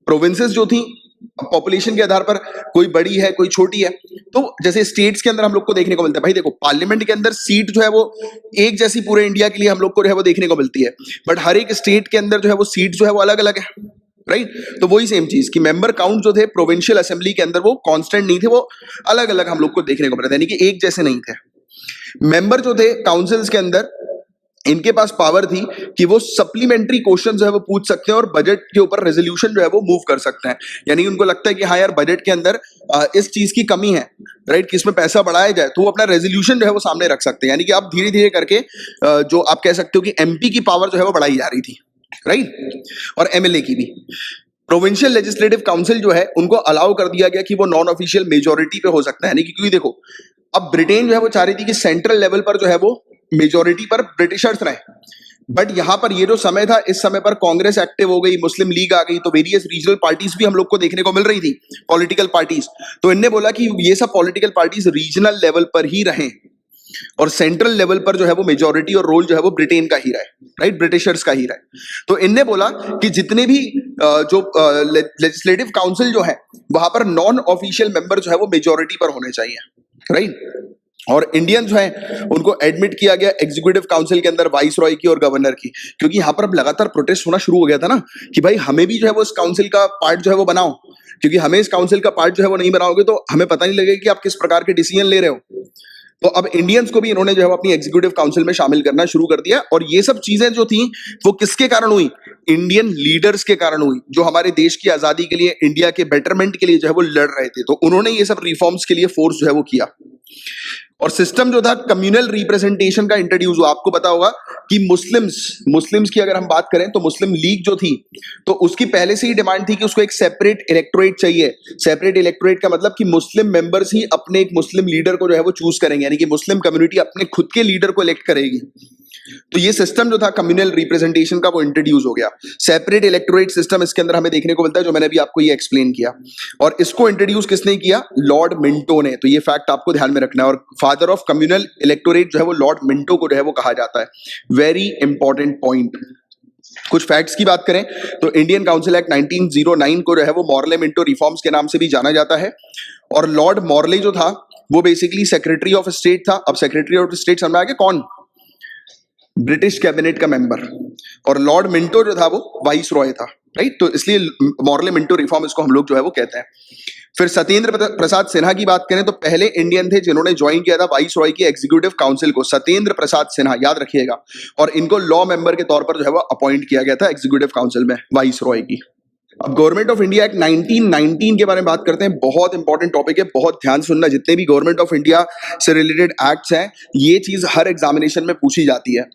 A: प्रोविंसेस जो थी पॉपुलेशन के आधार पर कोई बड़ी है कोई छोटी है। तो जैसे स्टेट्स के अंदर हम लोग को देखने को मिलता है, भाई देखो पार्लियामेंट के अंदर सीट जो है वो एक जैसी पूरे इंडिया के लिए हम लोग को जो है वो देखने को मिलती है, बट हर एक स्टेट के अंदर जो है वो सीट जो है वो अलग अलग है, राइट। तो वही सेम चीज कि मेंबर काउंट जो थे प्रोविंशियल असेंबली के अंदर वो कांस्टेंट नहीं थे, वो अलग अलग हम लोग को देखने को मिलता था, यानी कि एक जैसे नहीं थे। मेंबर जो थे काउंसिल्स के अंदर, इनके पास पावर थी कि वो सप्लीमेंट्री क्वेश्चन जो है वो पूछ सकते हैं और बजट के ऊपर रेजोल्यूशन जो है वो मूव कर सकते हैं। यानी उनको लगता है कि हाँ यार बजट के अंदर इस चीज की कमी है, राइट, कि इसमें पैसा बढ़ाया जाए, तो वो अपना रेजोल्यूशन जो है वो सामने रख सकते हैं। यानी कि आप धीरे धीरे करके जो आप कह सकते हो कि एमपी की पावर जो है वो बढ़ाई जा रही थी, राइट, और एमएलए की भी। प्रोविंशियल लेजिस्लेटिव काउंसिल जो है उनको अलाउ कर दिया गया कि वो नॉन ऑफिशियल मेजोरिटी पे हो सकता है, यानी कि क्योंकि देखो अब ब्रिटेन जो है वो चाह रही थी कि सेंट्रल लेवल पर जो है वो मेजोरिटी पर ब्रिटिशर्स रहे, बट यहां पर ये जो समय था, इस समय पर कांग्रेस एक्टिव हो गई, मुस्लिम लीग आ गई, तो वेरियस रीजनल पार्टीज भी हम लोग को देखने को मिल रही थी, पॉलिटिकल पार्टीज। तो इनने बोला कि ये सब पॉलिटिकल पार्टीज रीजनल लेवल पर ही रहें और सेंट्रल लेवल पर जो है वो मेजोरिटी और रोल जो है वो ब्रिटेन का ही रहे, राइट, ब्रिटिशर्स का ही रहे। तो इनने बोला कि जितने भी जो लेजिस्लेटिव काउंसिल जो है वहां पर नॉन ऑफिशियल मेंबर जो है वो मेजोरिटी पर होने चाहिए, राइट। और इंडियन जो है उनको एडमिट किया गया एग्जीक्यूटिव काउंसिल के अंदर वाइस रॉय की और गवर्नर की, क्योंकि यहां पर अब लगातार प्रोटेस्ट होना शुरू हो गया था ना कि भाई हमें भी जो है वो इस काउंसिल का पार्ट जो है वो बनाओ, क्योंकि हमें इस काउंसिल का पार्ट जो है वो नहीं बनाओगे तो हमें पता नहीं लगेगा कि आप किस प्रकार के डिसीजन ले रहे हो। तो अब इंडियंस को भी इन्होंने जो है वो अपनी एग्जीक्यूटिव काउंसिल में शामिल करना शुरू कर दिया। और ये सब चीजें जो थी वो किसके कारण हुई? इंडियन लीडर्स के कारण हुई, जो हमारे देश की आजादी के लिए, इंडिया के बेटरमेंट के लिए जो है वो लड़ रहे थे। तो उन्होंने ये सब रिफॉर्म्स के लिए फोर्स जो है वो किया। और सिस्टम जो था कम्युनल रिप्रेजेंटेशन का इंट्रोड्यूस हुआ। आपको पता होगा कि मुस्लिम्स की अगर हम बात करें तो मुस्लिम लीग जो थी तो उसकी पहले से ही डिमांड थी कि उसको एक सेपरेट इलेक्टोरेट चाहिए। सेपरेट इलेक्टोरेट का मतलब कि मुस्लिम मेंबर्स ही अपने एक मुस्लिम लीडर को जो है वो चूज करेंगे, यानी कि मुस्लिम कम्युनिटी अपने खुद के लीडर को इलेक्ट करेगी। तो ये सिस्टम जो था कम्युनल रिप्रेजेंटेशन का वो इंट्रोड्यूस हो गया। सेपरेट इलेक्टोरेट सिस्टम इसके अंदर हमें देखने को मिलता है, जो मैंने अभी आपको ये एक्सप्लेन किया। और इसको इंट्रोड्यूस किसने किया? लॉर्ड मिंटो ने। तो ये फैक्ट आपको ध्यान में रखना है। और फादर ऑफ कम्युनल इलेक्टोरेट जो है वो लॉर्ड मिंटो को जो है वो कहा जाता है। Very important point. कुछ फैक्ट्स की बात करें तो इंडियन काउंसिल एक्ट 1909 को जो है वो मॉर्ले मिंटो रिफॉर्म्स के नाम से भी जाना जाता है। और लॉर्ड मॉर्ले जो था वो बेसिकली सेक्रेटरी ऑफ स्टेट था। अब सेक्रेटरी ऑफ स्टेट समझ में आ गया कौन? ब्रिटिश कैबिनेट का मेंबर। और लॉर्ड मिंटो जो था वो वाइस रॉय था, राइट। तो इसलिए मॉर्ले मिंटो रिफॉर्म इसको हम लोग जो है वो कहते हैं। फिर सत्येंद्र प्रसाद सिन्हा की बात करें तो पहले इंडियन थे जिन्होंने ज्वाइन किया था वाइस रॉय की एग्जीक्यूटिव काउंसिल को। सत्येंद्र प्रसाद सिन्हा, याद रखिएगा। और इनको लॉ मेंबर के तौर पर जो है वो अपॉइंट किया गया था एग्जीक्यूटिव काउंसिल में वाइस रॉय की। अब गवर्नमेंट ऑफ इंडिया एक्ट 1919 के बारे में बात करते हैं। बहुत इंपॉर्टेंट टॉपिक है, बहुत ध्यान से सुनना। जितने भी गवर्नमेंट ऑफ इंडिया से रिलेटेड एक्ट्स हैं ये चीज हर एग्जामिनेशन में पूछी जाती है।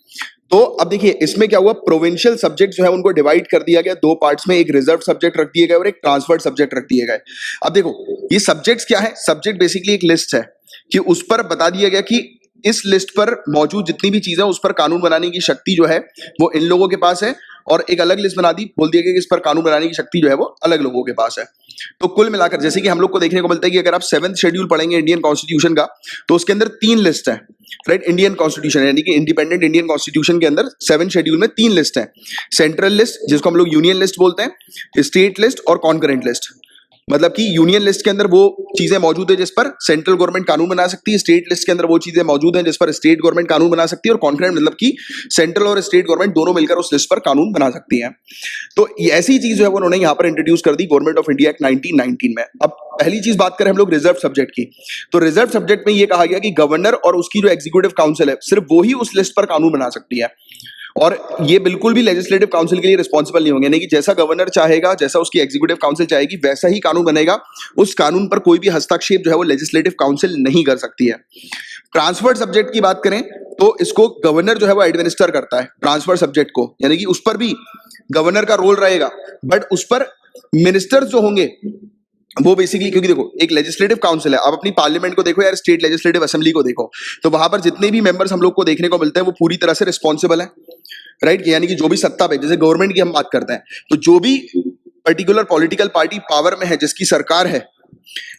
A: तो अब देखिए इसमें क्या हुआ, प्रोविंशियल सब्जेक्ट जो है उनको डिवाइड कर दिया गया दो पार्ट्स में। एक रिजर्व सब्जेक्ट रख दिए गए और एक ट्रांसफर्ड सब्जेक्ट रख दिए गए। अब देखो ये सब्जेक्ट्स क्या है? सब्जेक्ट बेसिकली एक लिस्ट है कि उस पर बता दिया गया कि इस लिस्ट पर मौजूद जितनी भी चीजें उस पर कानून बनाने की शक्ति जो है वो इन लोगों के पास है। और एक अलग लिस्ट बना दी, बोल दिया गया कि इस पर कानून बनाने की शक्ति जो है वो अलग लोगों के पास है। तो कुल मिलाकर जैसे कि हम लोग को देखने को मिलता है कि अगर आप 7th शेड्यूल पढ़ेंगे इंडियन कॉन्स्टिट्यूशन का तो उसके अंदर 3 लिस्ट है, राइट। इंडियन कॉन्स्टिट्यूशन यानी कि इंडिपेंडेंट इंडियन कॉन्स्टिट्यूशन के अंदर 7th शेड्यूल में 3 लिस्ट है। सेंट्रल लिस्ट जिसको हम लोग यूनियन लिस्ट बोलते हैं, स्टेट लिस्ट और कॉन्करेंट लिस्ट। मतलब कि यूनियन लिस्ट के अंदर वो चीजें मौजूद है जिस पर सेंट्रल गवर्नमेंट कानून बना सकती है, स्टेट लिस्ट के अंदर वो चीजें मौजूद हैं जिस पर स्टेट गवर्नमेंट कानून बना सकती है, और कॉन्करेंट मतलब कि सेंट्रल और स्टेट गवर्नमेंट दोनों मिलकर उस लिस्ट पर कानून बना सकती है। तो ऐसी चीज जो है वो उन्होंने यहाँ पर इंट्रोड्यूस कर दी गवर्नमेंट ऑफ इंडिया एक्ट 1919 में। अब पहली चीज बात करें हम लोग रिजर्व सब्जेक्ट की, तो रिजर्व सब्जेक्ट में ये कहा गया कि गवर्नर और उसकी जो एग्जीक्यूटिव काउंसिल है सिर्फ वो ही उस लिस्ट पर कानून बना सकती है। और ये बिल्कुल भी लेजिस्लेटिव काउंसिल के लिए रिस्पॉन्सिबल नहीं होंगे, यानी कि जैसा गवर्नर चाहेगा, जैसा उसकी एग्जीक्यूटिव काउंसिल चाहेगी वैसा ही कानून बनेगा। उस कानून पर कोई भी हस्तक्षेप जो है वो लेजिस्लेटिव काउंसिल नहीं कर सकती है। ट्रांसफर्ड सब्जेक्ट की बात करें तो इसको गवर्नर जो है वो एडमिनिस्टर करता है ट्रांसफर्ड सब्जेक्ट को, यानी कि उस पर भी गवर्नर का रोल रहेगा, बट उस पर मिनिस्टर्स जो होंगे वो बेसिकली, क्योंकि देखो एक लेजिस्लेटिव काउंसिल है, आप अपनी पार्लियामेंट को देखो यार, स्टेट लेजिस्लेटिव असेंबली को देखो, तो वहां पर जितने भी मेंबर्स हम लोग को देखने को मिलते हैं वो पूरी तरह से रिस्पॉन्सिबल है, राइट। यानी कि जो भी सत्ता पे, जैसे गवर्नमेंट की हम बात करते हैं तो जो भी पर्टिकुलर पॉलिटिकल पार्टी पावर में है, जिसकी सरकार है,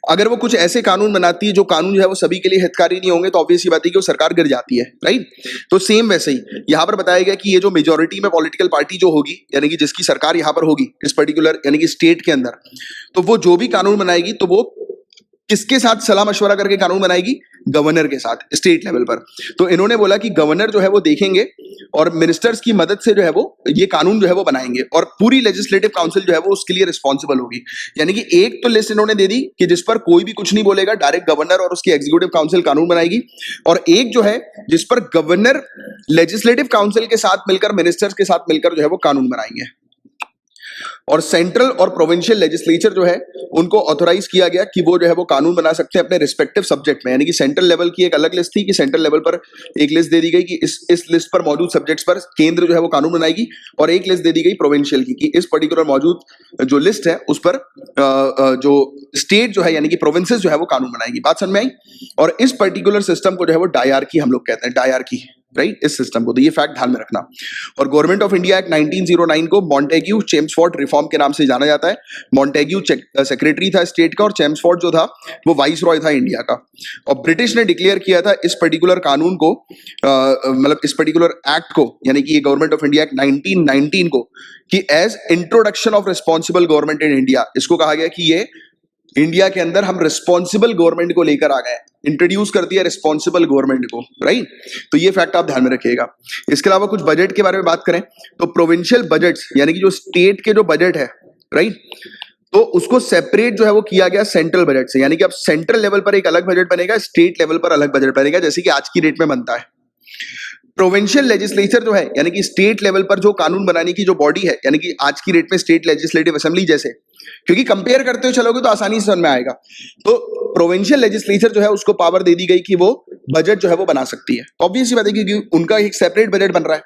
A: अगर वो कुछ ऐसे कानून बनाती है जो कानून जो है वो सभी के लिए हितकारी नहीं होंगे, तो ऑब्वियस सी बात है कि वो सरकार गिर जाती है, राइट। तो सेम वैसे ही यहाँ पर बताया गया कि ये जो मेजोरिटी में पॉलिटिकल पार्टी जो होगी, यानी कि जिसकी सरकार यहाँ पर होगी इस पर्टिकुलर यानी कि स्टेट के अंदर, तो वो जो भी कानून बनाएगी तो वो किसके साथ सलाह मशवरा करके कानून बनाएगी? गवर्नर के साथ, स्टेट लेवल पर। तो इन्होंने बोला कि गवर्नर जो है वो देखेंगे और मिनिस्टर्स की मदद से जो है वो ये कानून जो है वो बनाएंगे, और पूरी लेजिस्लेटिव काउंसिल जो है वो उसके लिए रिस्पॉन्सिबल होगी। यानी कि एक तो लिस्ट इन्होंने दे दी कि जिस पर कोई भी कुछ नहीं बोलेगा, डायरेक्ट गवर्नर और उसकी एग्जीक्यूटिव काउंसिल कानून बनाएगी, और एक जो है जिस पर गवर्नर लेजिस्लेटिव काउंसिल के साथ मिलकर, मिनिस्टर्स के साथ मिलकर जो है वो कानून बनाएंगे। और सेंट्रल और प्रोविंशियल लेजिस्लेचर जो है उनको ऑथोराइज किया गया कि वो जो है वो कानून बना सकते हैं अपने रिस्पेक्टिव सब्जेक्ट में। यानी कि सेंट्रल लेवल की एक अलग लिस्ट थी कि सेंट्रल लेवल पर एक लिस्ट दे दी गई कि इस लिस्ट पर मौजूद सब्जेक्ट्स पर केंद्र जो है वो कानून बनाएगी, और एक लिस्ट दे दी गई प्रोविंशियल की कि इस पर्टिकुलर मौजूद जो लिस्ट है उस पर जो स्टेट जो है यानी कि प्रोविंसेस जो है वो कानून बनाएगी। बात समझ में आई? और इस पर्टिकुलर सिस्टम को जो है वो डायरकी हम लोग कहते हैं, डायरकी, राइट, इस सिस्टम को। तो ये फैक्ट ध्यान में रखना। और गवर्नमेंट ऑफ इंडिया एक्ट 1909 को मॉन्टेग्यू चेम्सफोर्ड रिफॉर्म के नाम से जाना जाता है। मॉन्टेग्यू सेक्रेटरी था स्टेट का, और चेम्सफोर्ड जो था वो वाइस रॉय था इंडिया का। और ब्रिटिश ने डिक्लेयर किया था इस पर्टिकुलर कानून को, मतलब इस पर्टिकुलर एक्ट को, यानी कि ये गवर्नमेंट ऑफ इंडिया एक्ट 1919 को, कि as introduction of responsible government in India. इसको कहा गया कि ये इंडिया के अंदर हम रिस्पॉन्सिबल गवर्नमेंट को लेकर आ गए, इंट्रोड्यूस कर दिया रिस्पॉन्सिबल गवर्नमेंट को, राइट। तो ये फैक्ट आप ध्यान में रखिएगा। इसके अलावा कुछ बजट के बारे में बात करें तो प्रोविंशियल बजट्स यानी कि जो स्टेट के जो बजट है, राइट, तो उसको सेपरेट जो है वो किया गया सेंट्रल बजट से। यानी कि अब सेंट्रल लेवल पर एक अलग बजट बनेगा, स्टेट लेवल पर अलग बजट बनेगा, जैसे कि आज की डेट में बनता है। प्रोविंशियल लेजिस्लेचर जो है यानी कि स्टेट लेवल पर जो कानून बनाने की जो बॉडी है, यानी कि आज की डेट में स्टेट लेजिस्लेटिव असेंबली जैसे, क्योंकि कंपेयर करते हुए चलोगे तो आसानी से समझ में आएगा। तो प्रोविंशियल लेजिस्लेचर जो है उसको पावर दे दी गई कि वो बजट जो है वो बना सकती है। ऑब्वियस सी बात है कि उनका एक सेपरेट बजट बन रहा है।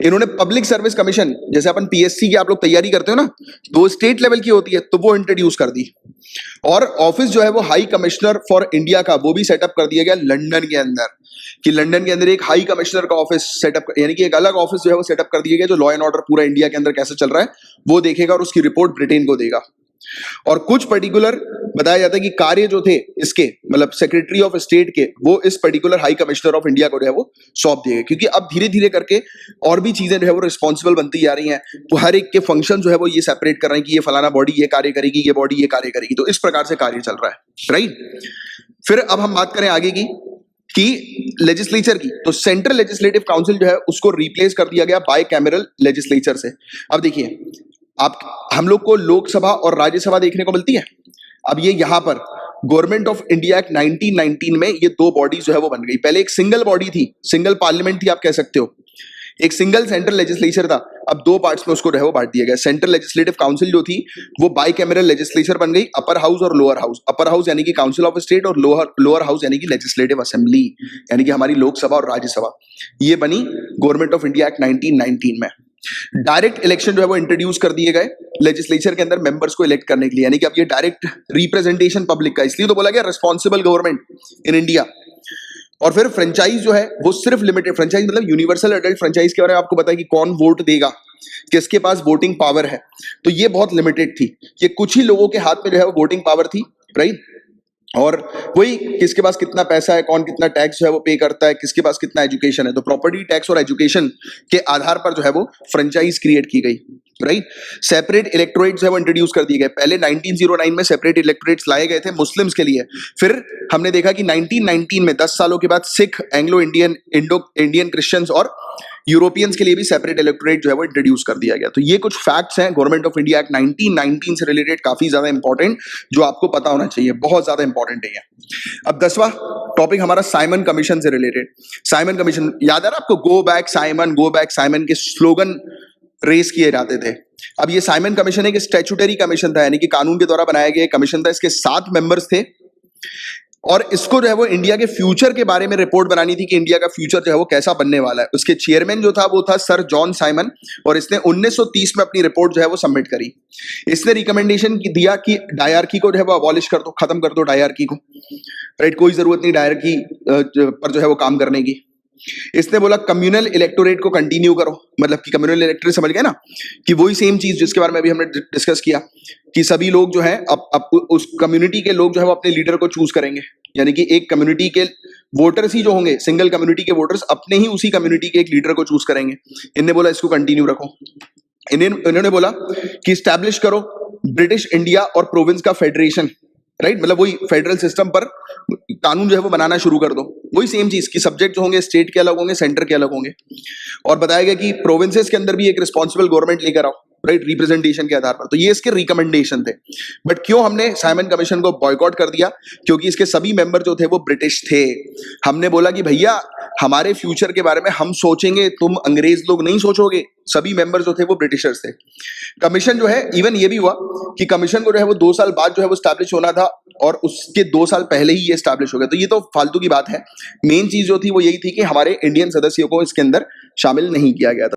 A: इन्होंने पब्लिक सर्विस कमीशन, जैसे अपन पीएससी की आप लोग तैयारी करते हो ना, तो स्टेट लेवल की होती है, तो वो इंट्रोड्यूस कर दी। और ऑफिस जो है वो हाई कमिश्नर फॉर इंडिया का वो भी सेटअप कर दिया गया लंदन के अंदर, कि लंदन के अंदर एक हाई कमिश्नर का ऑफिस सेटअप, यानी कि एक अलग ऑफिस जो है वो सेटअप कर दिया गया, जो लॉ एंड ऑर्डर पूरा इंडिया के अंदर कैसे चल रहा है वो देखेगा और उसकी रिपोर्ट ब्रिटेन को देगा। और कुछ पर्टिकुलर बताया जाता है कि कार्य जो थे इसके, मतलब सेक्रेटरी ऑफ स्टेट के, वो इस particular high commissioner of India को जो है वो सौंप दिए गए, क्योंकि अब धीरे धीरे करके और भी चीजें जो है वो रिस्पॉन्सिबल बनती जा रही हैं। तो हर एक के फंक्शन जो है वो ये सेपरेट कर रहे हैं कि ये फलाना बॉडी ये कार्य करेगी, ये बॉडी ये कार्य करेगी। तो इस प्रकार से कार्य चल रहा है, राइट। फिर अब हम बात करें आगे की कि लेजिस्लेचर की, तो सेंट्रल लेजिस्लेटिव काउंसिल जो है उसको रिप्लेस कर दिया गया बाय कैमरल लेजिस्लेचर से। अब देखिए, आप हम लोग को लोकसभा और राज्यसभा देखने को मिलती है। अब ये यहां पर गवर्नमेंट ऑफ इंडिया एक्ट 1919 में ये दो बॉडीज जो है वो बन गई। पहले एक सिंगल बॉडी थी, सिंगल पार्लियामेंट थी आप कह सकते हो, एक सिंगल सेंट्रल लेजिस्लेचर था। अब दो पार्ट्स में उसको जो है वो बांट दिया गया। सेंट्रल लेजिस्लेटिव काउंसिल जो थी वो बाई कैमरल लेजिस्लेचर बन गई, अपर हाउस और लोअर हाउस। अपर हाउस यानी कि काउंसिल ऑफ स्टेट, और लोअर हाउस यानी कि लेजिस्लेटिव असेंबली, यानी कि हमारी लोकसभा और राज्यसभा। ये बनी गवर्नमेंट ऑफ इंडिया एक्ट 1919 में। डायरेक्ट इलेक्शन जो है वो इंट्रोड्यूस कर दिए गए लेजिस्लेचर के अंदर मेंबर्स को इलेक्ट करने के लिए, यानी कि अब ये डायरेक्ट रिप्रेजेंटेशन पब्लिक का, इसलिए तो बोला गया रिस्पॉन्सिबल गवर्नमेंट इन इंडिया। और फिर फ्रेंचाइज जो है वो सिर्फ लिमिटेड, फ्रेंचाइज मतलब यूनिवर्सल एडल्ट फ्रेंचाइज के बारे में आपको पता है कि कौन वोट देगा, किसके पास वोटिंग पावर है, तो ये बहुत लिमिटेड थी। ये कुछ ही लोगों के हाथ में जो है वो वोटिंग पावर थी, राइट। और वही किसके पास कितना पैसा है, कौन कितना टैक्स जो है वो पे करता है, किसके पास कितना एजुकेशन है, तो प्रॉपर्टी टैक्स और एजुकेशन के आधार पर जो है वो फ्रेंचाइज क्रिएट की गई, राइट। सेपरेट इलेक्टोरेट्स है वो इंट्रोड्यूस कर दिए गए। पहले 1909 में सेपरेट इलेक्टोरेट्स लाए गए थे मुस्लिम्स के लिए। फिर हमने देखा कि 1919 में 10 सालों के बाद Sikh, Anglo Indian, Indian Christians और यूरोपियंस के लिए भी सेपरेट इलेक्टोरेट जो है वो इंट्रोड्यूस कर दिया गया। तो ये कुछ फैक्ट्स हैं गवर्नमेंट ऑफ इंडिया एक्ट 1919 से रिलेटेड, काफी ज्यादा इंपॉर्टेंट, जो आपको पता होना चाहिए, बहुत ज्यादा इंपॉर्टेंट है ये। अब 10वां टॉपिक हमारा साइमन कमीशन से रिलेटेड। साइमन कमीशन याद है ना आपको, गो बैक साइमन के स्लोगन रेस किए जाते थे। अब ये साइमन कमीशन एक स्टैट्यूटरी कमीशन था, यानी कि कानून के द्वारा बनाया गया कमीशन था। इसके 7 मेंबर्स थे और इसको जो है वो इंडिया के फ्यूचर के बारे में रिपोर्ट बनानी थी कि इंडिया का फ्यूचर जो है वो कैसा बनने वाला है। उसके चेयरमैन जो था वो था सर जॉन साइमन, और इसने 1930 में अपनी रिपोर्ट जो है वो सबमिट करी। इसने रिकमेंडेशन दिया कि डायरकी को जो है वो अबॉलिश कर दो, खत्म कर दो डायरकी को, राइट। कोई जरूरत नहीं डायरकी पर जो है वो काम करने की। इसने बोला कम्युनल इलेक्टोरेट को कंटिन्यू करो, मतलब कि कम्युनल इलेक्टोरेट समझ गए ना, कि वही सेम चीज जिसके बारे में अभी हमने डिस्कस किया कि सभी लोग जो है अब उस कम्युनिटी के लोग जो है वो अपने लीडर को चूज करेंगे, यानी कि एक कम्युनिटी के वोटर्स ही जो होंगे, सिंगल कम्युनिटी के वोटर्स अपने ही उसी कम्युनिटी के एक लीडर को चूज करेंगे। इनने बोला इसको कंटिन्यू रखो। इन्होंने बोला कि स्टैब्लिश करो ब्रिटिश इंडिया और प्रोविंस का फेडरेशन, राइट, मतलब वही फेडरल सिस्टम पर कानून जो है वो बनाना शुरू कर दो। वही सेम चीज की सब्जेक्ट जो होंगे स्टेट के अलग होंगे, सेंटर के अलग होंगे। और बताया गया कि प्रोविंसेस के अंदर भी एक रिस्पॉन्सिबल गवर्नमेंट लेकर आओ, राइट, रिप्रेजेंटेशन के आधार पर। तो ये इसके रिकमेंडेशन थे। बट क्यों हमने साइमन कमीशन को बॉयकॉट कर दिया? क्योंकि इसके सभी मेंबर जो थे वो ब्रिटिश थे। हमने बोला कि भैया हमारे फ्यूचर के बारे में हम सोचेंगे, तुम अंग्रेज लोग नहीं सोचोगे। सभी मेंबर जो थे वो ब्रिटिशर्स थे। कमीशन जो है, इवन ये भी हुआ कि कमीशन को जो है वो 2 साल बाद जो है वो स्टैब्लिश होना था और उसके 2 साल पहले ही ये स्टैब्लिश हो गया। तो ये तो फालतू की बात है। मेन चीज जो थी वो यही थी कि हमारे इंडियन सदस्यों को इसके अंदर शामिल नहीं किया गया था।